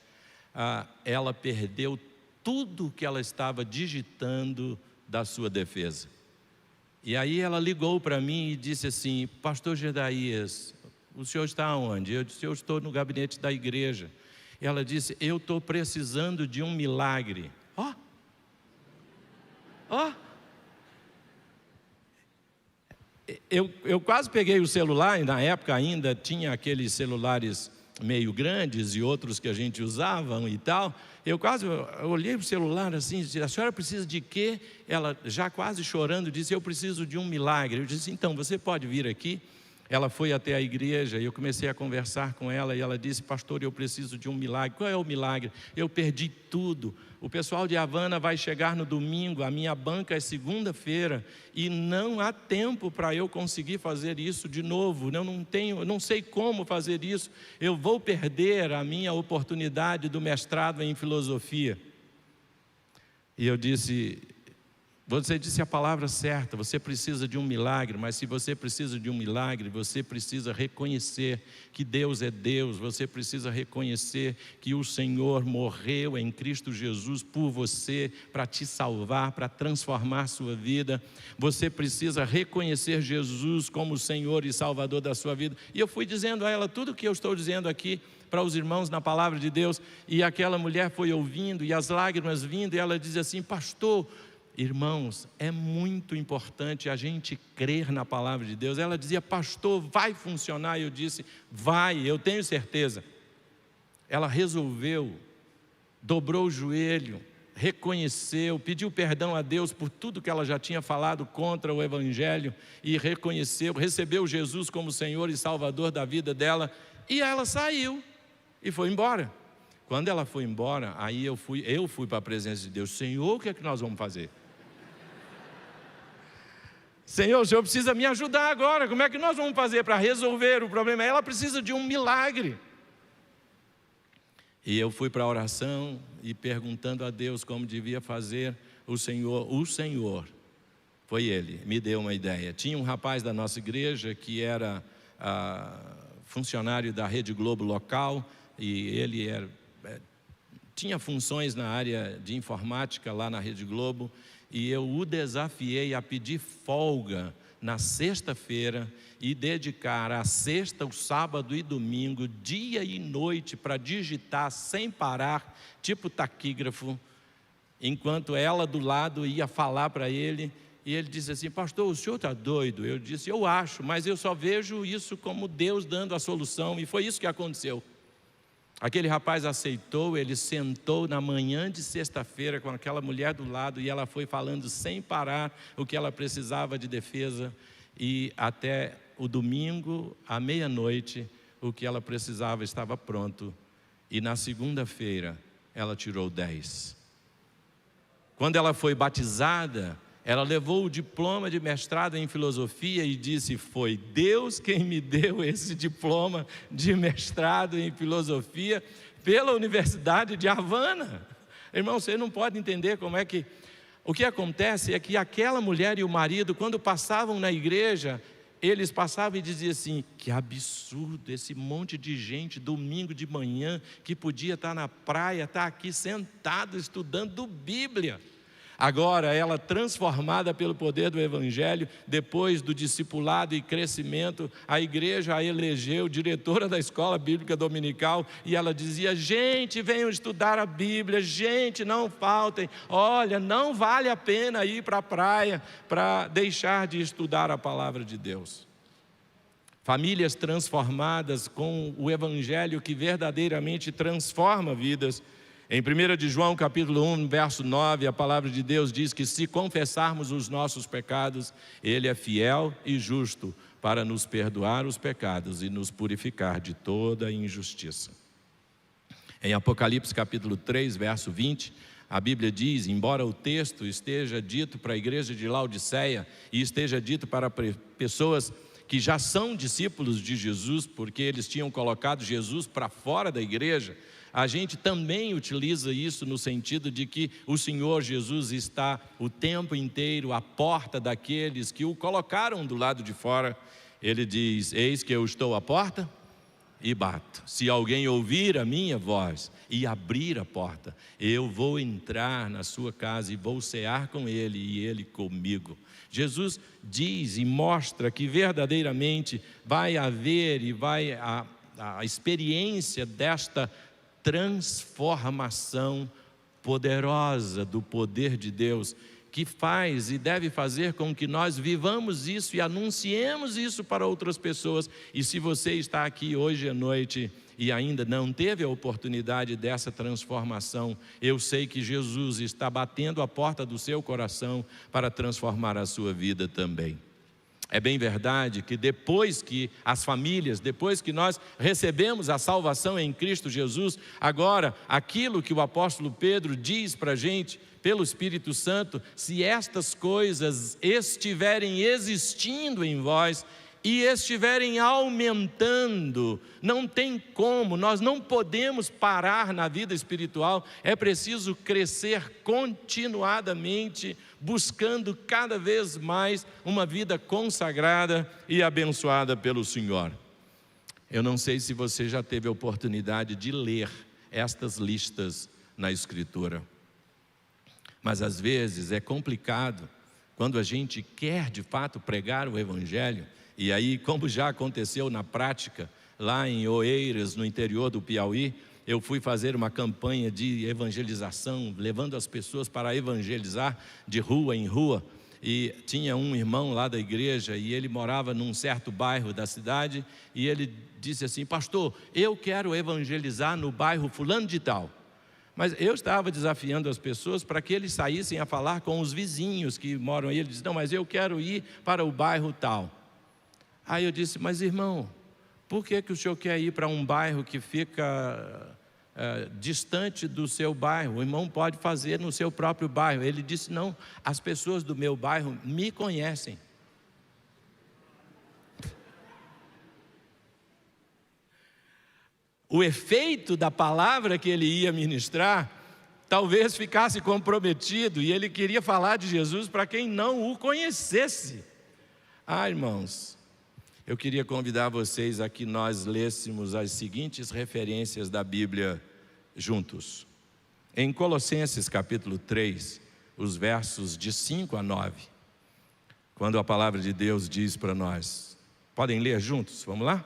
ela perdeu tudo que ela estava digitando da sua defesa. E aí ela ligou para mim e disse assim: Pastor Gedaías, o senhor está onde? Eu disse: eu estou no gabinete da igreja. E ela disse: eu estou precisando de um milagre. Eu quase peguei o celular, e na época ainda tinha aqueles celulares meio grandes e outros que a gente usava e tal. Eu olhei para o celular assim e disse: a senhora precisa de quê? Ela, já quase chorando, disse: eu preciso de um milagre. Eu disse: então, você pode vir aqui? Ela foi até a igreja e eu comecei a conversar com ela e ela disse: pastor, eu preciso de um milagre. Qual é o milagre? Eu perdi tudo. O pessoal de Havana vai chegar no domingo, a minha banca é segunda-feira e não há tempo para eu conseguir fazer isso de novo. Eu não sei como fazer isso. Eu vou perder a minha oportunidade do mestrado em filosofia. E eu disse: você disse a palavra certa, você precisa de um milagre, mas se você precisa de um milagre, você precisa reconhecer que Deus é Deus, você precisa reconhecer que o Senhor morreu em Cristo Jesus por você, para te salvar, para transformar sua vida. Você precisa reconhecer Jesus como Senhor e Salvador da sua vida. E eu fui dizendo a ela tudo o que eu estou dizendo aqui para os irmãos na palavra de Deus, e aquela mulher foi ouvindo, e as lágrimas vindo, e ela diz assim: pastor, irmãos, é muito importante a gente crer na palavra de Deus. Ela dizia: pastor, vai funcionar? Eu disse: vai, eu tenho certeza. Ela resolveu, dobrou o joelho, reconheceu, pediu perdão a Deus por tudo que ela já tinha falado contra o Evangelho e reconheceu, recebeu Jesus como Senhor e Salvador da vida dela, e ela saiu e foi embora. Quando ela foi embora, aí eu fui para a presença de Deus: Senhor, o que é que nós vamos fazer? Senhor, o Senhor precisa me ajudar agora. Como é que nós vamos fazer para resolver o problema? Ela precisa de um milagre. E eu fui para a oração e perguntando a Deus como devia fazer. O Senhor, foi Ele, me deu uma ideia. Tinha um rapaz da nossa igreja que era funcionário da Rede Globo local, e ele tinha funções na área de informática lá na Rede Globo, e eu o desafiei a pedir folga na sexta-feira e dedicar a sexta, o sábado e domingo, dia e noite, para digitar sem parar, tipo taquígrafo, enquanto ela do lado ia falar para ele. E ele disse assim: pastor, o senhor está doido? Eu disse: eu acho, mas eu só vejo isso como Deus dando a solução. E foi isso que aconteceu. Aquele rapaz aceitou, ele sentou na manhã de sexta-feira com aquela mulher do lado, e ela foi falando sem parar o que ela precisava de defesa, e até o domingo, à meia-noite, o que ela precisava estava pronto. E na segunda-feira, ela tirou 10. Quando ela foi batizada, ela levou o diploma de mestrado em filosofia e disse: foi Deus quem me deu esse diploma de mestrado em filosofia pela Universidade de Havana. Irmão, você não pode entender como é que... O que acontece é que aquela mulher e o marido, quando passavam na igreja, eles passavam e diziam assim: que absurdo, esse monte de gente, domingo de manhã, que podia estar na praia, está aqui sentado estudando Bíblia. Agora, ela transformada pelo poder do Evangelho, depois do discipulado e crescimento, a igreja a elegeu diretora da escola bíblica dominical, e ela dizia: gente, venham estudar a Bíblia, gente, não faltem, olha, não vale a pena ir para a praia para deixar de estudar a palavra de Deus. Famílias transformadas com o Evangelho que verdadeiramente transforma vidas. Em 1 de João capítulo 1, verso 9, a palavra de Deus diz que se confessarmos os nossos pecados, Ele é fiel e justo para nos perdoar os pecados e nos purificar de toda injustiça. Em Apocalipse capítulo 3, verso 20, a Bíblia diz: embora o texto esteja dito para a igreja de Laodiceia e esteja dito para pessoas que já são discípulos de Jesus, porque eles tinham colocado Jesus para fora da igreja, a gente também utiliza isso no sentido de que o Senhor Jesus está o tempo inteiro à porta daqueles que o colocaram do lado de fora. Ele diz: eis que eu estou à porta e bato. Se alguém ouvir a minha voz e abrir a porta, eu vou entrar na sua casa e vou cear com ele e ele comigo. Jesus diz e mostra que verdadeiramente vai haver e vai a experiência desta transformação poderosa do poder de Deus, que faz e deve fazer com que nós vivamos isso e anunciemos isso para outras pessoas. E se você está aqui hoje à noite e ainda não teve a oportunidade dessa transformação, eu sei que Jesus está batendo a porta do seu coração para transformar a sua vida também. É bem verdade que depois que as famílias, depois que nós recebemos a salvação em Cristo Jesus, agora aquilo que o apóstolo Pedro diz para a gente, pelo Espírito Santo: se estas coisas estiverem existindo em vós e estiverem aumentando, não tem como, nós não podemos parar na vida espiritual, é preciso crescer continuadamente, buscando cada vez mais uma vida consagrada e abençoada pelo Senhor. Eu não sei se você já teve a oportunidade de ler estas listas na Escritura, mas às vezes é complicado quando a gente quer de fato pregar o Evangelho. E aí, como já aconteceu na prática, lá em Oeiras, no interior do Piauí, eu fui fazer uma campanha de evangelização, levando as pessoas para evangelizar de rua em rua. E tinha um irmão lá da igreja, e ele morava num certo bairro da cidade, e ele disse assim: pastor, eu quero evangelizar no bairro fulano de tal. Mas eu estava desafiando as pessoas para que eles saíssem a falar com os vizinhos que moram aí. Ele disse: não, mas eu quero ir para o bairro tal. Aí eu disse: mas irmão, por que o senhor quer ir para um bairro que fica distante do seu bairro? O irmão pode fazer no seu próprio bairro. Ele disse: não, as pessoas do meu bairro me conhecem. O efeito da palavra que ele ia ministrar talvez ficasse comprometido, e ele queria falar de Jesus para quem não o conhecesse. Irmãos, eu queria convidar vocês a que nós lêssemos as seguintes referências da Bíblia juntos. Em Colossenses capítulo 3, os versos de 5 a 9, quando a palavra de Deus diz para nós. Podem ler juntos? Vamos lá?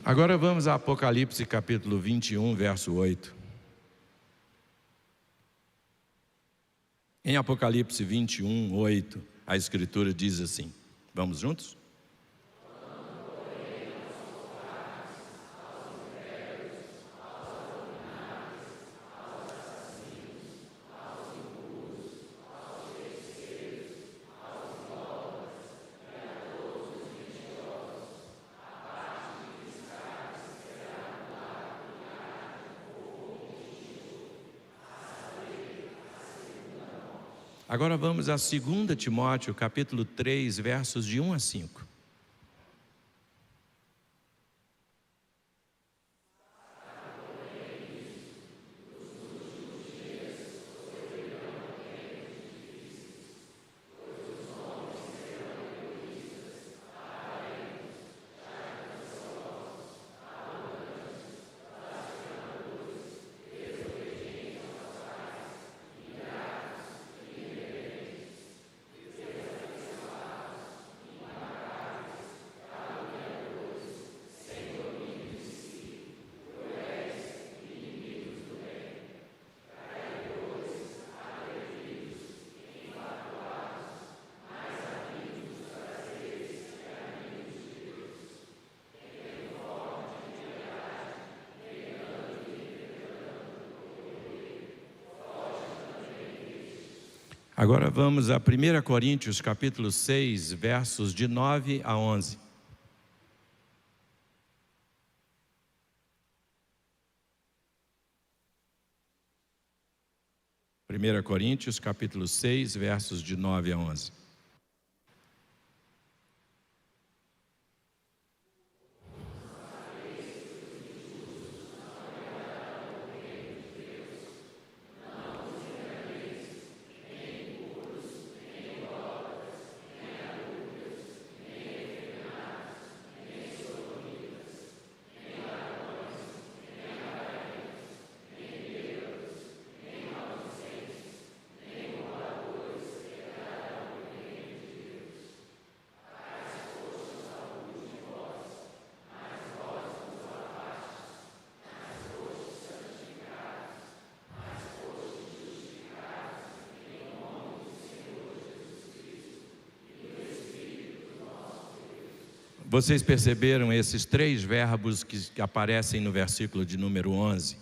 Agora vamos a Apocalipse capítulo 21, verso 8. Em Apocalipse 21, 8, a Escritura diz assim, vamos juntos? Agora vamos a 2 Timóteo, capítulo 3, versos de 1 a 5. Agora vamos a 1 Coríntios, capítulo 6, versos de 9 a 11. Primeira Coríntios, capítulo 6, versos de 9 a 11. Vocês perceberam esses três verbos que aparecem no versículo de número 11?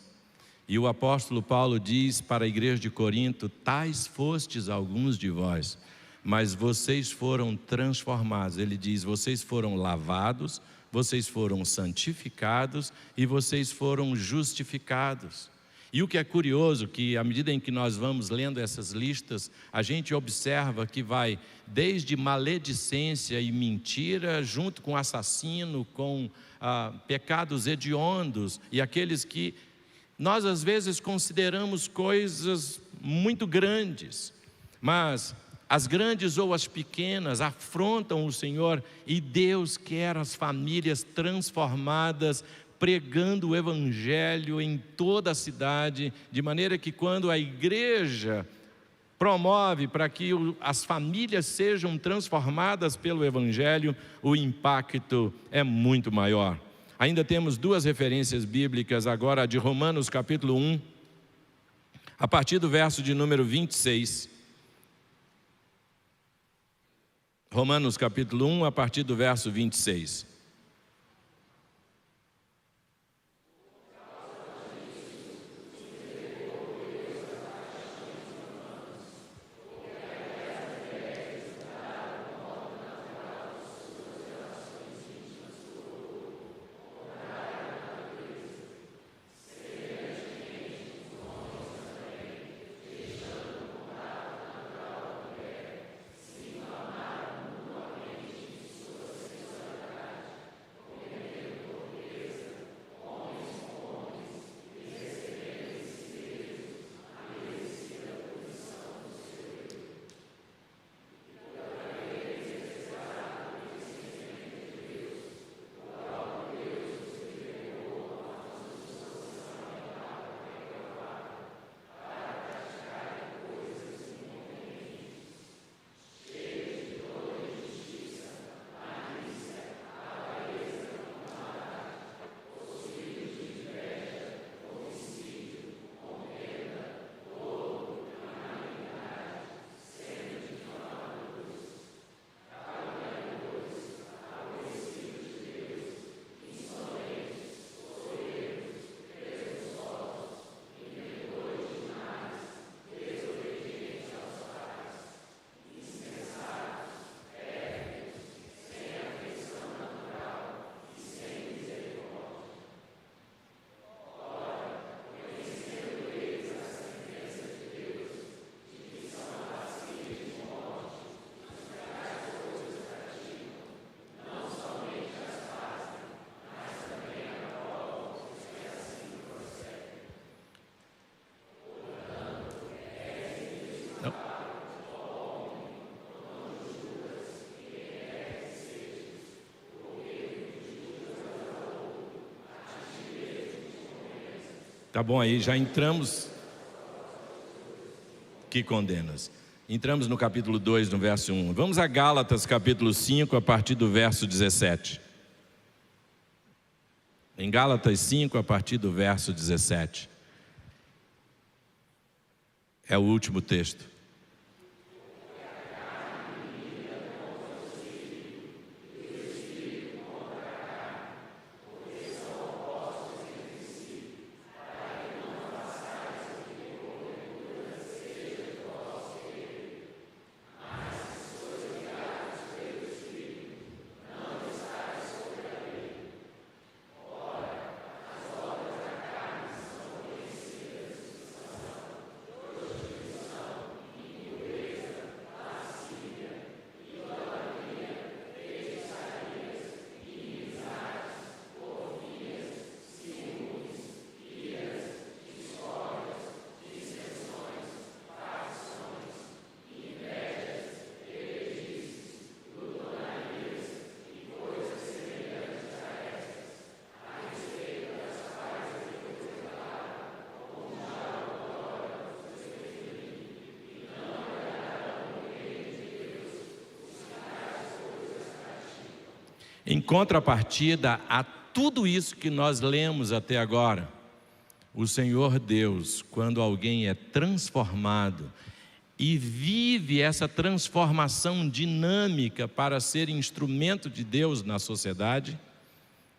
E o apóstolo Paulo diz para a igreja de Corinto: tais fostes alguns de vós, mas vocês foram transformados. Ele diz: vocês foram lavados, vocês foram santificados e vocês foram justificados. E o que é curioso, que à medida em que nós vamos lendo essas listas, a gente observa que vai desde maledicência e mentira, junto com assassino, com pecados hediondos, e aqueles que nós às vezes consideramos coisas muito grandes, mas as grandes ou as pequenas afrontam o Senhor, e Deus quer as famílias transformadas, pregando o Evangelho em toda a cidade, de maneira que quando a igreja promove para que as famílias sejam transformadas pelo Evangelho, o impacto é muito maior. Ainda temos duas referências bíblicas agora, a de Romanos capítulo 1, a partir do verso de número 26. Romanos capítulo 1, a partir do verso 26. Não. Tá bom, aí já entramos. Que condenas. Entramos no capítulo 2, no verso 1. Vamos a Gálatas, capítulo 5, a partir do verso 17. Em Gálatas 5, a partir do verso 17. É o último texto. Em contrapartida a tudo isso que nós lemos até agora, o Senhor Deus, quando alguém é transformado e vive essa transformação dinâmica para ser instrumento de Deus na sociedade,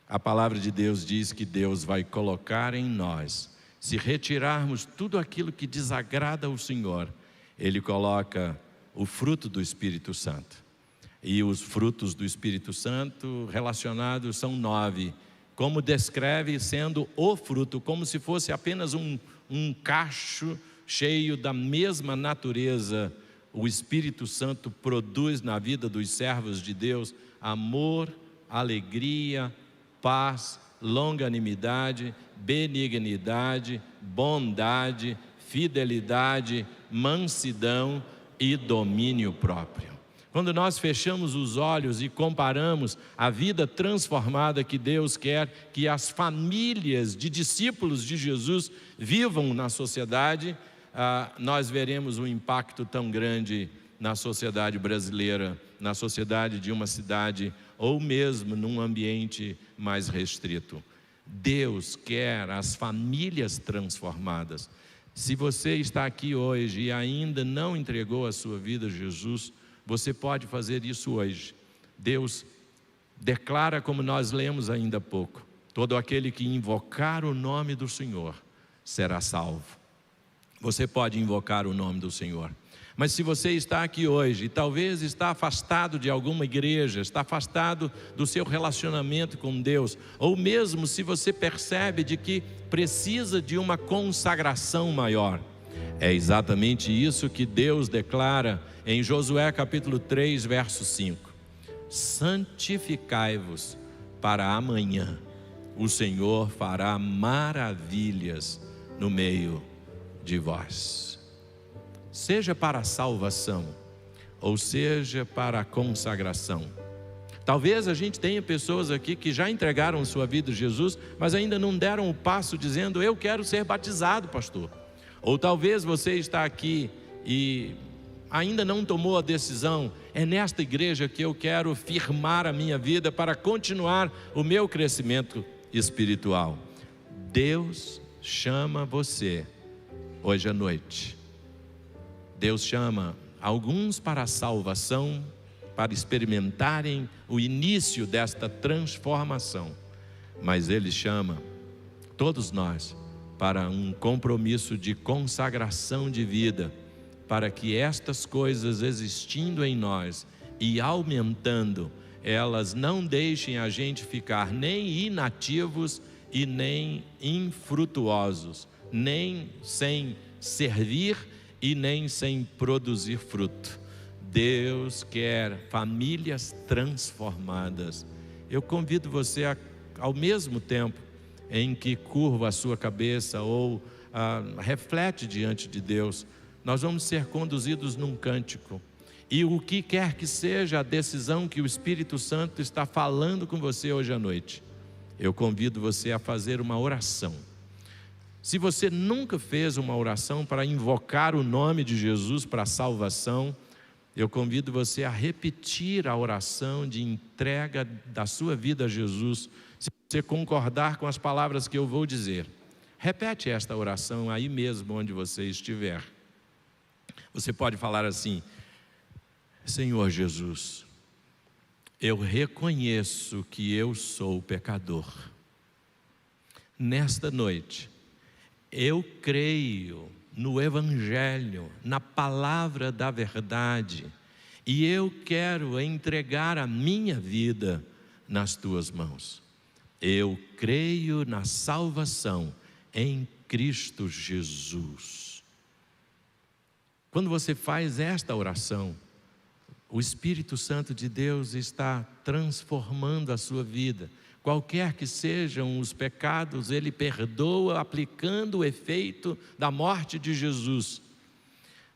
a palavra de Deus diz que Deus vai colocar em nós, se retirarmos tudo aquilo que desagrada ao Senhor, Ele coloca o fruto do Espírito Santo. E os frutos do Espírito Santo relacionados são 9, como descreve sendo o fruto, como se fosse apenas um cacho cheio da mesma natureza. O Espírito Santo produz na vida dos servos de Deus amor, alegria, paz, longanimidade, benignidade, bondade, fidelidade, mansidão e domínio próprio. Quando nós fechamos os olhos e comparamos a vida transformada que Deus quer que as famílias de discípulos de Jesus vivam na sociedade, nós veremos um impacto tão grande na sociedade brasileira, na sociedade de uma cidade ou mesmo num ambiente mais restrito. Deus quer as famílias transformadas. Se você está aqui hoje e ainda não entregou a sua vida a Jesus, você pode fazer isso hoje. Deus declara, como nós lemos ainda há pouco, todo aquele que invocar o nome do Senhor será salvo. Você pode invocar o nome do Senhor. Mas se você está aqui hoje e talvez está afastado de alguma igreja, está afastado do seu relacionamento com Deus, ou mesmo se você percebe de que precisa de uma consagração maior, é exatamente isso que Deus declara em Josué capítulo 3, verso 5. Santificai-vos para amanhã, o Senhor fará maravilhas no meio de vós. Seja para a salvação, ou seja para a consagração. Talvez a gente tenha pessoas aqui que já entregaram sua vida a Jesus, mas ainda não deram o passo dizendo: eu quero ser batizado, pastor. Ou talvez você está aqui e ainda não tomou a decisão: é nesta igreja que eu quero firmar a minha vida para continuar o meu crescimento espiritual. Deus chama você hoje à noite. Deus chama alguns para a salvação, para experimentarem o início desta transformação. Mas Ele chama todos nós para um compromisso de consagração de vida, para que estas coisas existindo em nós e aumentando, elas não deixem a gente ficar nem inativos e nem infrutuosos, nem sem servir e nem sem produzir fruto. Deus quer famílias transformadas. Eu convido você a, ao mesmo tempo em que curva a sua cabeça ou reflete diante de Deus, nós vamos ser conduzidos num cântico. E o que quer que seja a decisão que o Espírito Santo está falando com você hoje à noite, eu convido você a fazer uma oração. Se você nunca fez uma oração para invocar o nome de Jesus para a salvação, eu convido você a repetir a oração de entrega da sua vida a Jesus. Se você concordar com as palavras que eu vou dizer, repete esta oração aí mesmo onde você estiver. Você pode falar assim: Senhor Jesus, eu reconheço que eu sou pecador. Nesta noite, eu creio no Evangelho, na palavra da verdade, e eu quero entregar a minha vida nas tuas mãos. Eu creio na salvação em Cristo Jesus. Quando você faz esta oração, o Espírito Santo de Deus está transformando a sua vida. Qualquer que sejam os pecados, Ele perdoa aplicando o efeito da morte de Jesus.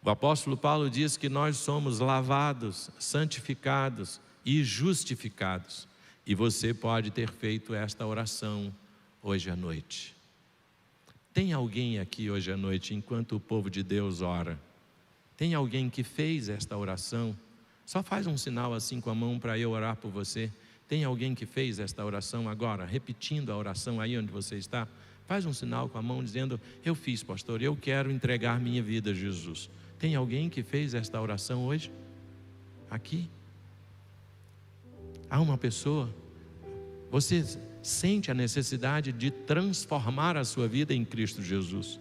O apóstolo Paulo diz que nós somos lavados, santificados e justificados. E você pode ter feito esta oração hoje à noite. Tem alguém aqui hoje à noite, enquanto o povo de Deus ora? Tem alguém que fez esta oração? Só faz um sinal assim com a mão para eu orar por você. Tem alguém que fez esta oração agora, repetindo a oração aí onde você está? Faz um sinal com a mão dizendo: eu fiz, pastor, eu quero entregar minha vida a Jesus. Tem alguém que fez esta oração hoje? Aqui? Há uma pessoa? Você sente a necessidade de transformar a sua vida em Cristo Jesus?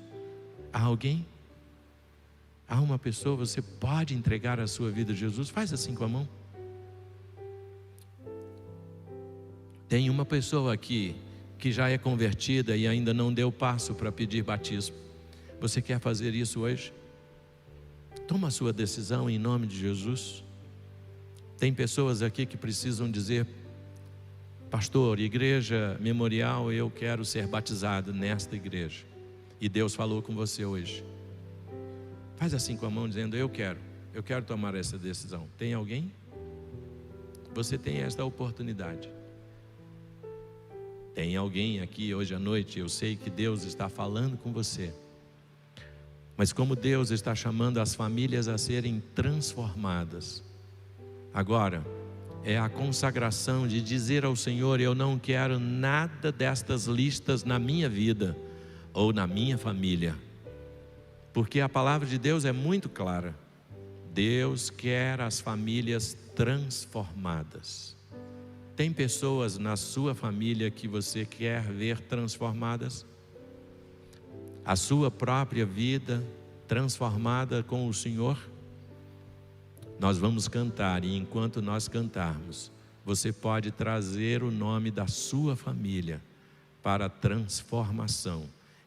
Há alguém? Há uma pessoa? Você pode entregar a sua vida a Jesus? Faz assim com a mão. Tem uma pessoa aqui que já é convertida e ainda não deu passo para pedir batismo. Você quer fazer isso hoje? Toma a sua decisão em nome de Jesus. Tem pessoas aqui que precisam dizer: pastor, igreja Memorial, eu quero ser batizado nesta igreja. E Deus falou com você hoje. Faz assim com a mão dizendo: eu quero tomar essa decisão. Tem alguém? Você tem esta oportunidade. Tem alguém aqui hoje à noite? Eu sei que Deus está falando com você. Mas como Deus está chamando as famílias a serem transformadas, agora é a consagração de dizer ao Senhor: eu não quero nada destas listas na minha vida ou na minha família. Porque a palavra de Deus é muito clara. Deus quer as famílias transformadas. Tem pessoas na sua família que você quer ver transformadas? A sua própria vida transformada com o Senhor? Nós vamos cantar, e enquanto nós cantarmos, você pode trazer o nome da sua família para a transformação.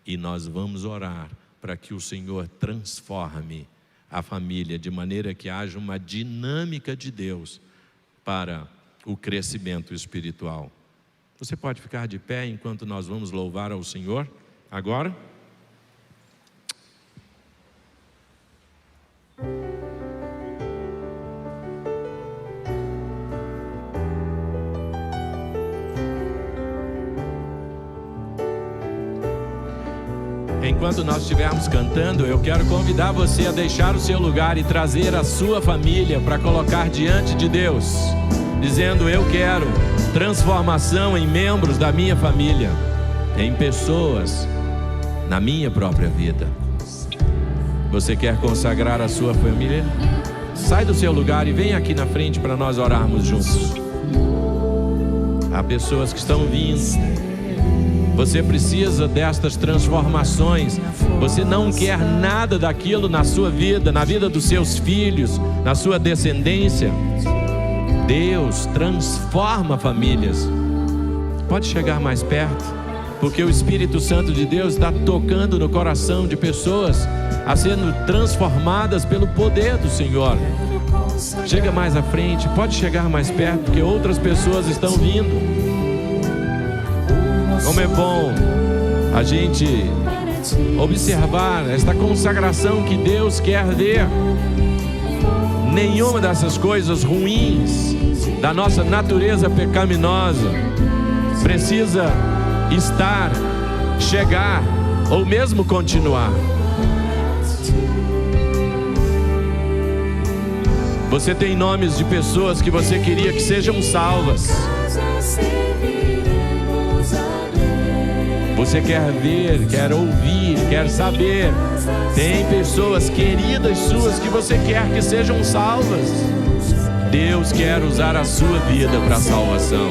E nós vamos orar para que o Senhor transforme a família, de maneira que haja uma dinâmica de Deus para o crescimento espiritual. Você pode ficar de pé enquanto nós vamos louvar ao Senhor agora? Enquanto nós estivermos cantando, eu quero convidar você a deixar o seu lugar e trazer a sua família para colocar diante de Deus, dizendo: eu quero transformação em membros da minha família, em pessoas na minha própria vida. Você quer consagrar a sua família? Sai do seu lugar e vem aqui na frente para nós orarmos juntos. Há pessoas que estão vindo. Você precisa destas transformações. Você não quer nada daquilo na sua vida, na vida dos seus filhos, na sua descendência. Deus transforma famílias. Pode chegar mais perto, porque o Espírito Santo de Deus está tocando no coração de pessoas a sendo transformadas pelo poder do Senhor. Chega mais à frente, pode chegar mais perto, porque outras pessoas estão vindo. Como é bom a gente observar esta consagração que Deus quer ver. Nenhuma dessas coisas ruins da nossa natureza pecaminosa precisa estar, chegar ou mesmo continuar. Você tem nomes de pessoas que você queria que sejam salvas. Você quer ver, quer ouvir, quer saber. Tem pessoas queridas suas que você quer que sejam salvas. Deus quer usar a sua vida para a salvação.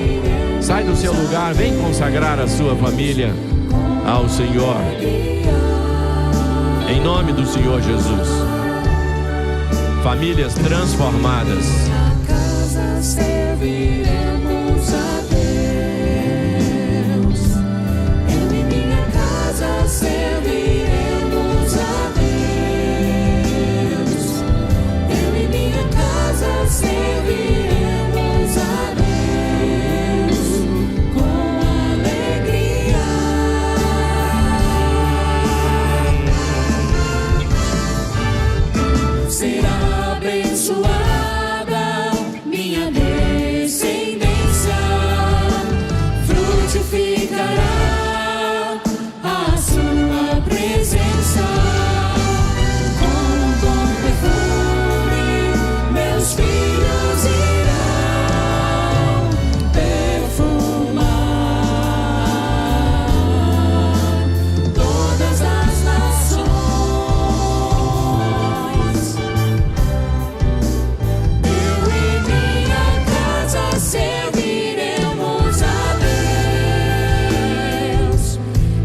Sai do seu lugar, vem consagrar a sua família ao Senhor. Em nome do Senhor Jesus. Famílias transformadas. Serviremos a Deus. Eu e minha casa serviremos a Deus. Eu e minha casa serviremos a Deus com alegria. Será abençoada minha descendência, frutificará a sua presença. Com bom perfume meus filhos irão perfumar todas as nações. Serviremos a Deus.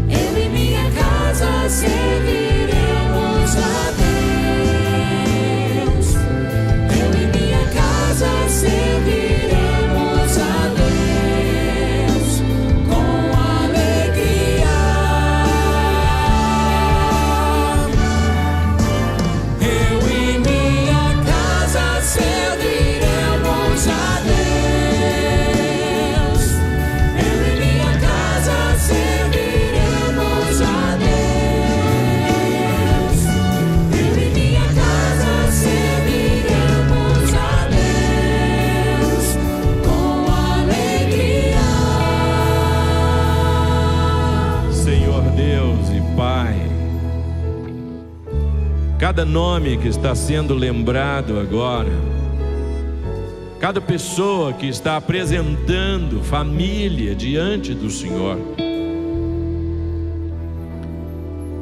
Eu e minha casa serviremos a Deus. Eu e minha casa serviremos a Deus com alegria. Eu e minha casa serviremos a Deus. Cada nome que está sendo lembrado agora, cada pessoa que está apresentando família diante do Senhor,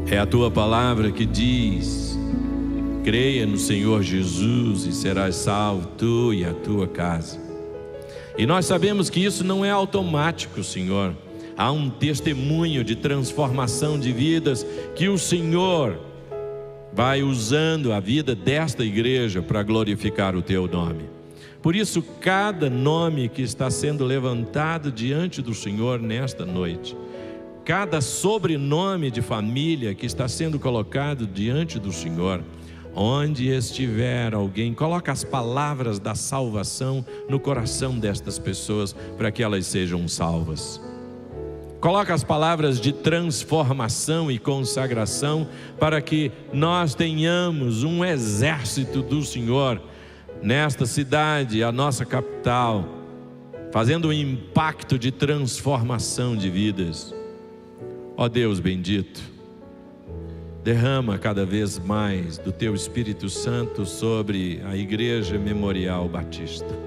é a tua palavra que diz: creia no Senhor Jesus e serás salvo, tu e a tua casa. E nós sabemos que isso não é automático, Senhor. Há um testemunho de transformação de vidas que o Senhor vai usando a vida desta igreja para glorificar o teu nome. Por isso, cada nome que está sendo levantado diante do Senhor nesta noite, cada sobrenome de família que está sendo colocado diante do Senhor, onde estiver alguém, coloca as palavras da salvação no coração destas pessoas para que elas sejam salvas. Coloca as palavras de transformação e consagração para que nós tenhamos um exército do Senhor nesta cidade, a nossa capital, fazendo um impacto de transformação de vidas. Ó Deus bendito, derrama cada vez mais do teu Espírito Santo sobre a Igreja Memorial Batista,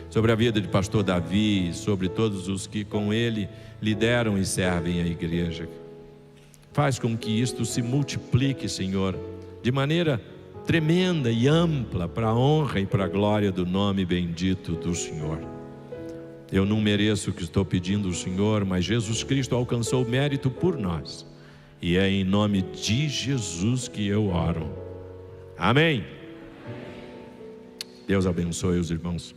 sobre a vida de pastor Davi, sobre todos os que com ele lideram e servem a igreja. Faz com que isto se multiplique, Senhor, de maneira tremenda e ampla para a honra e para a glória do nome bendito do Senhor. Eu não mereço o que estou pedindo ao Senhor, mas Jesus Cristo alcançou o mérito por nós, e é em nome de Jesus que eu oro. Amém. Deus abençoe os irmãos.